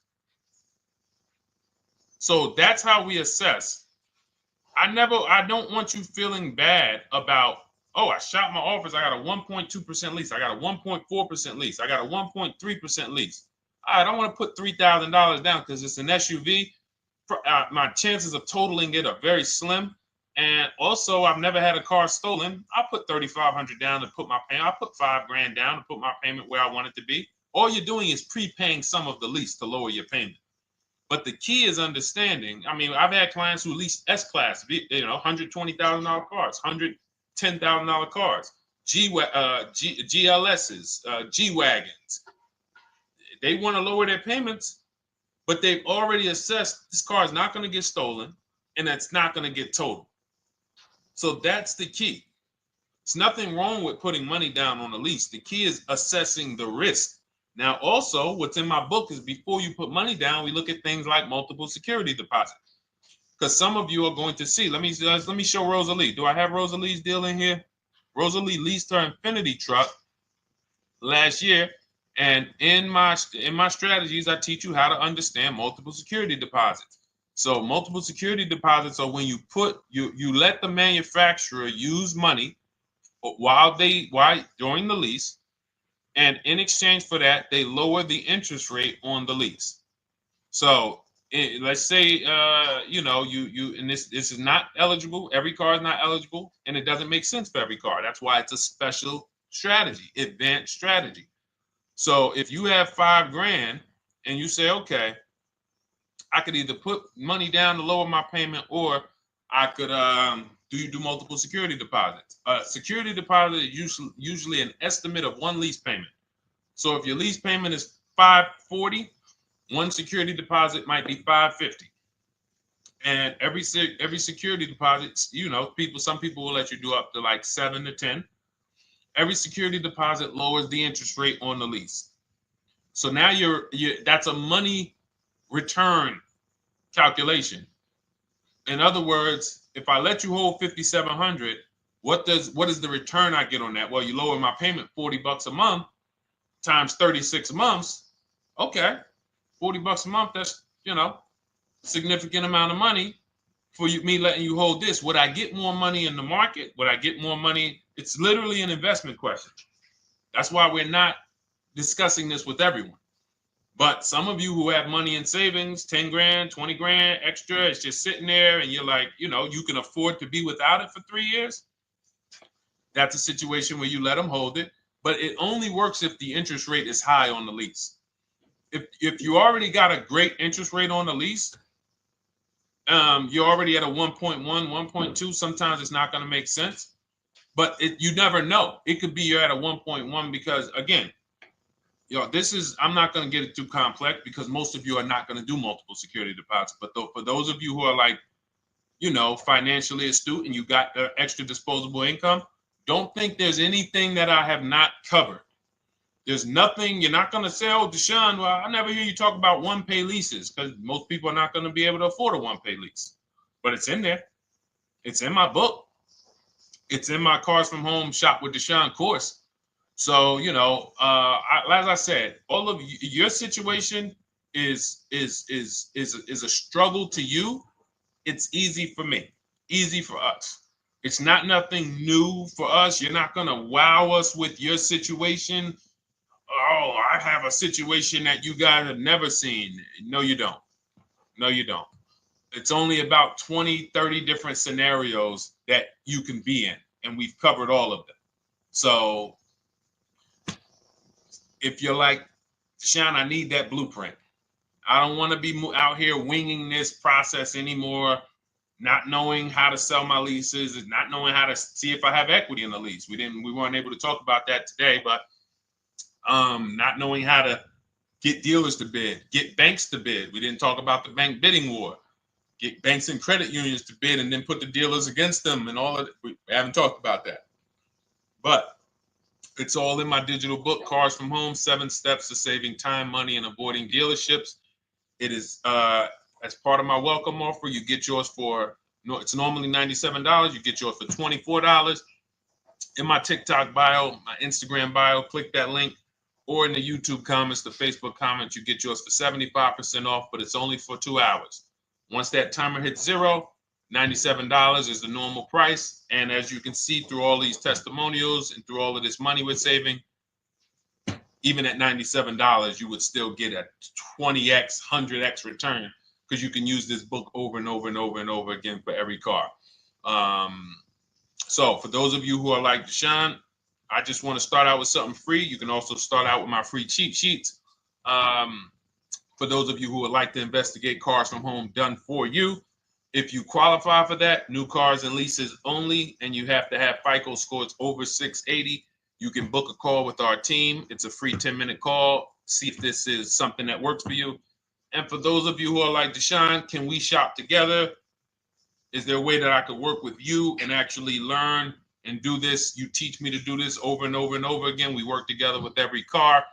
So that's how we assess. I don't want you feeling bad about, oh, I shot my office, I got a 1.2% lease, I got a 1.4% lease, I got a 1.3% lease. I don't want to put $3,000 down because it's an SUV. My chances of totaling it are very slim. And also, I've never had a car stolen. I put $3,500 down to put my payment. I put $5,000 down to put my payment where I want it to be. All you're doing is prepaying some of the lease to lower your payment. But the key is understanding. I mean, I've had clients who lease S-Class, $120,000 cars, $110,000 cars, GLSs, G-Wagons. They want to lower their payments, but they've already assessed this car is not going to get stolen and it's not going to get totaled. So that's the key. There's nothing wrong with putting money down on a lease. The key is assessing the risk. Now, also, what's in my book is before you put money down, we look at things like multiple security deposits. Because some of you are going to see, let me show Rosalie. Do I have Rosalie's deal in here? Rosalie leased her Infinity truck last year. And in my strategies, I teach you how to understand multiple security deposits. So multiple security deposits are when you let the manufacturer use money during the lease And in exchange for that, they lower the interest rate on the lease. So let's say, and this is not eligible. Every car is not eligible, and it doesn't make sense for every car. That's why it's a special strategy, advanced strategy. So if you have $5,000 and you say, okay, I could either put money down to lower my payment, or I could do multiple security deposits. Security deposit is usually an estimate of one lease payment. So if your lease payment is $540, one security deposit might be $550. And every security deposit, some people will let you do up to like 7 to 10. Every security deposit lowers the interest rate on the lease. So now that's a money return calculation. In other words, if I let you hold $5,700, what is the return I get on that? Well, you lower my payment $40 a month times 36 months. Okay, $40 a month. That's significant amount of money for me letting you hold this. Would I get more money in the market? Would I get more money? It's literally an investment question. That's why we're not discussing this with everyone. But some of you who have money in savings, 10 grand, 20 grand extra, it's just sitting there, and you're like, you can afford to be without it for 3 years. That's a situation where you let them hold it, but it only works if the interest rate is high on the lease. If you already got a great interest rate on the lease, you're already at a 1.1, 1.2. Sometimes it's not going to make sense, but you never know. It could be you're at a 1.1 because, again, I'm not going to get it too complex because most of you are not going to do multiple security deposits. But for those of you who are like, financially astute and you got extra disposable income, don't think there's anything that I have not covered. There's nothing. You're not going to say, oh, Deshone, well, I never hear you talk about one-pay leases, because most people are not going to be able to afford a one-pay lease. But it's in there. It's in my book. It's in my Cars from Home Shop with Deshone course. So, as I said, all of your situation is a struggle to you. It's easy for me, easy for us. It's nothing new for us. You're not going to wow us with your situation. Oh, I have a situation that you guys have never seen. No, you don't. No, you don't. It's only about 20, 30 different scenarios that you can be in, and we've covered all of them. So if you're like, Deshone, I need that blueprint. I don't want to be out here winging this process anymore, not knowing how to sell my leases and not knowing how to see if I have equity in the lease. We weren't able to talk about that today, but not knowing how to get dealers to bid, get banks to bid. We didn't talk about the bank bidding war. Get banks and credit unions to bid and then put the dealers against them and all of it. We haven't talked about that. But it's all in my digital book, Cars from Home, 7 Steps to Saving Time, Money, and Avoiding Dealerships. It is as part of my welcome offer. You get yours it's normally $97. You get yours for $24. In my TikTok bio, my Instagram bio, click that link, or in the YouTube comments, the Facebook comments, you get yours for 75% off, but it's only for 2 hours. Once that timer hits 0, $97 is the normal price. And as you can see through all these testimonials and through all of this money we're saving, even at $97, you would still get a 20x, 100x return, because you can use this book over and over and over and over again for every car. So for those of you who are like, Deshone, I just want to start out with something free. You can also start out with my free cheat sheets. For those of you who would like to investigate Cars from Home done for you, if you qualify for that, new cars and leases only, and you have to have FICO scores over 680, you can book a call with our team. It's a free 10-minute call. See if this is something that works for you. And for those of you who are like, Deshone, can we shop together? Is there a way that I could work with you and actually learn and do this? You teach me to do this over and over and over again. We work together with every car.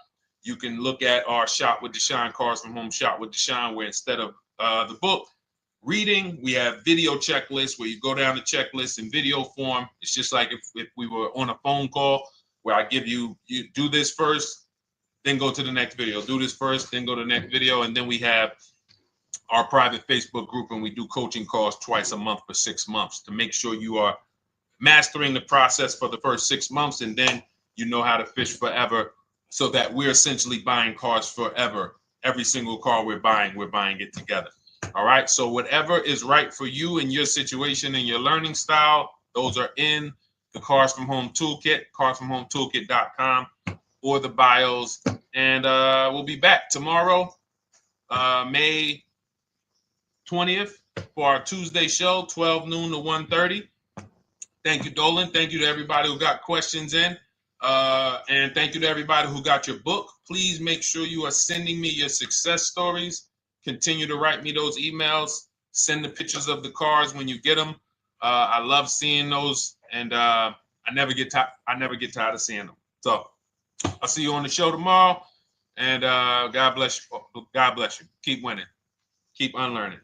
You can look at our Shop with Deshone, Cars from Home Shop with Deshone, where instead of the book reading, we have video checklists where you go down the checklist in video form. It's just like if we were on a phone call, where I give you do this first, then go to the next video. Do this first, then go to the next video. And then we have our private Facebook group, and we do coaching calls twice a month for 6 months to make sure you are mastering the process for the first 6 months, and then you know how to fish forever so that we're essentially buying cars forever. Every single car we're buying it together. All right. So whatever is right for you and your situation and your learning style, those are in the Cars from Home Toolkit, carsfromhometoolkit.com, or the bios. And we'll be back tomorrow, May 20th, for our Tuesday show, 12 noon to 1:30. Thank you, Dolan. Thank you to everybody who got questions in. And thank you to everybody who got your book. Please make sure you are sending me your success stories. Continue to write me those emails. Send the pictures of the cars when you get them. I love seeing those, and I never get tired of seeing them. So I'll see you on the show tomorrow. And God bless you. God bless you. Keep winning. Keep unlearning.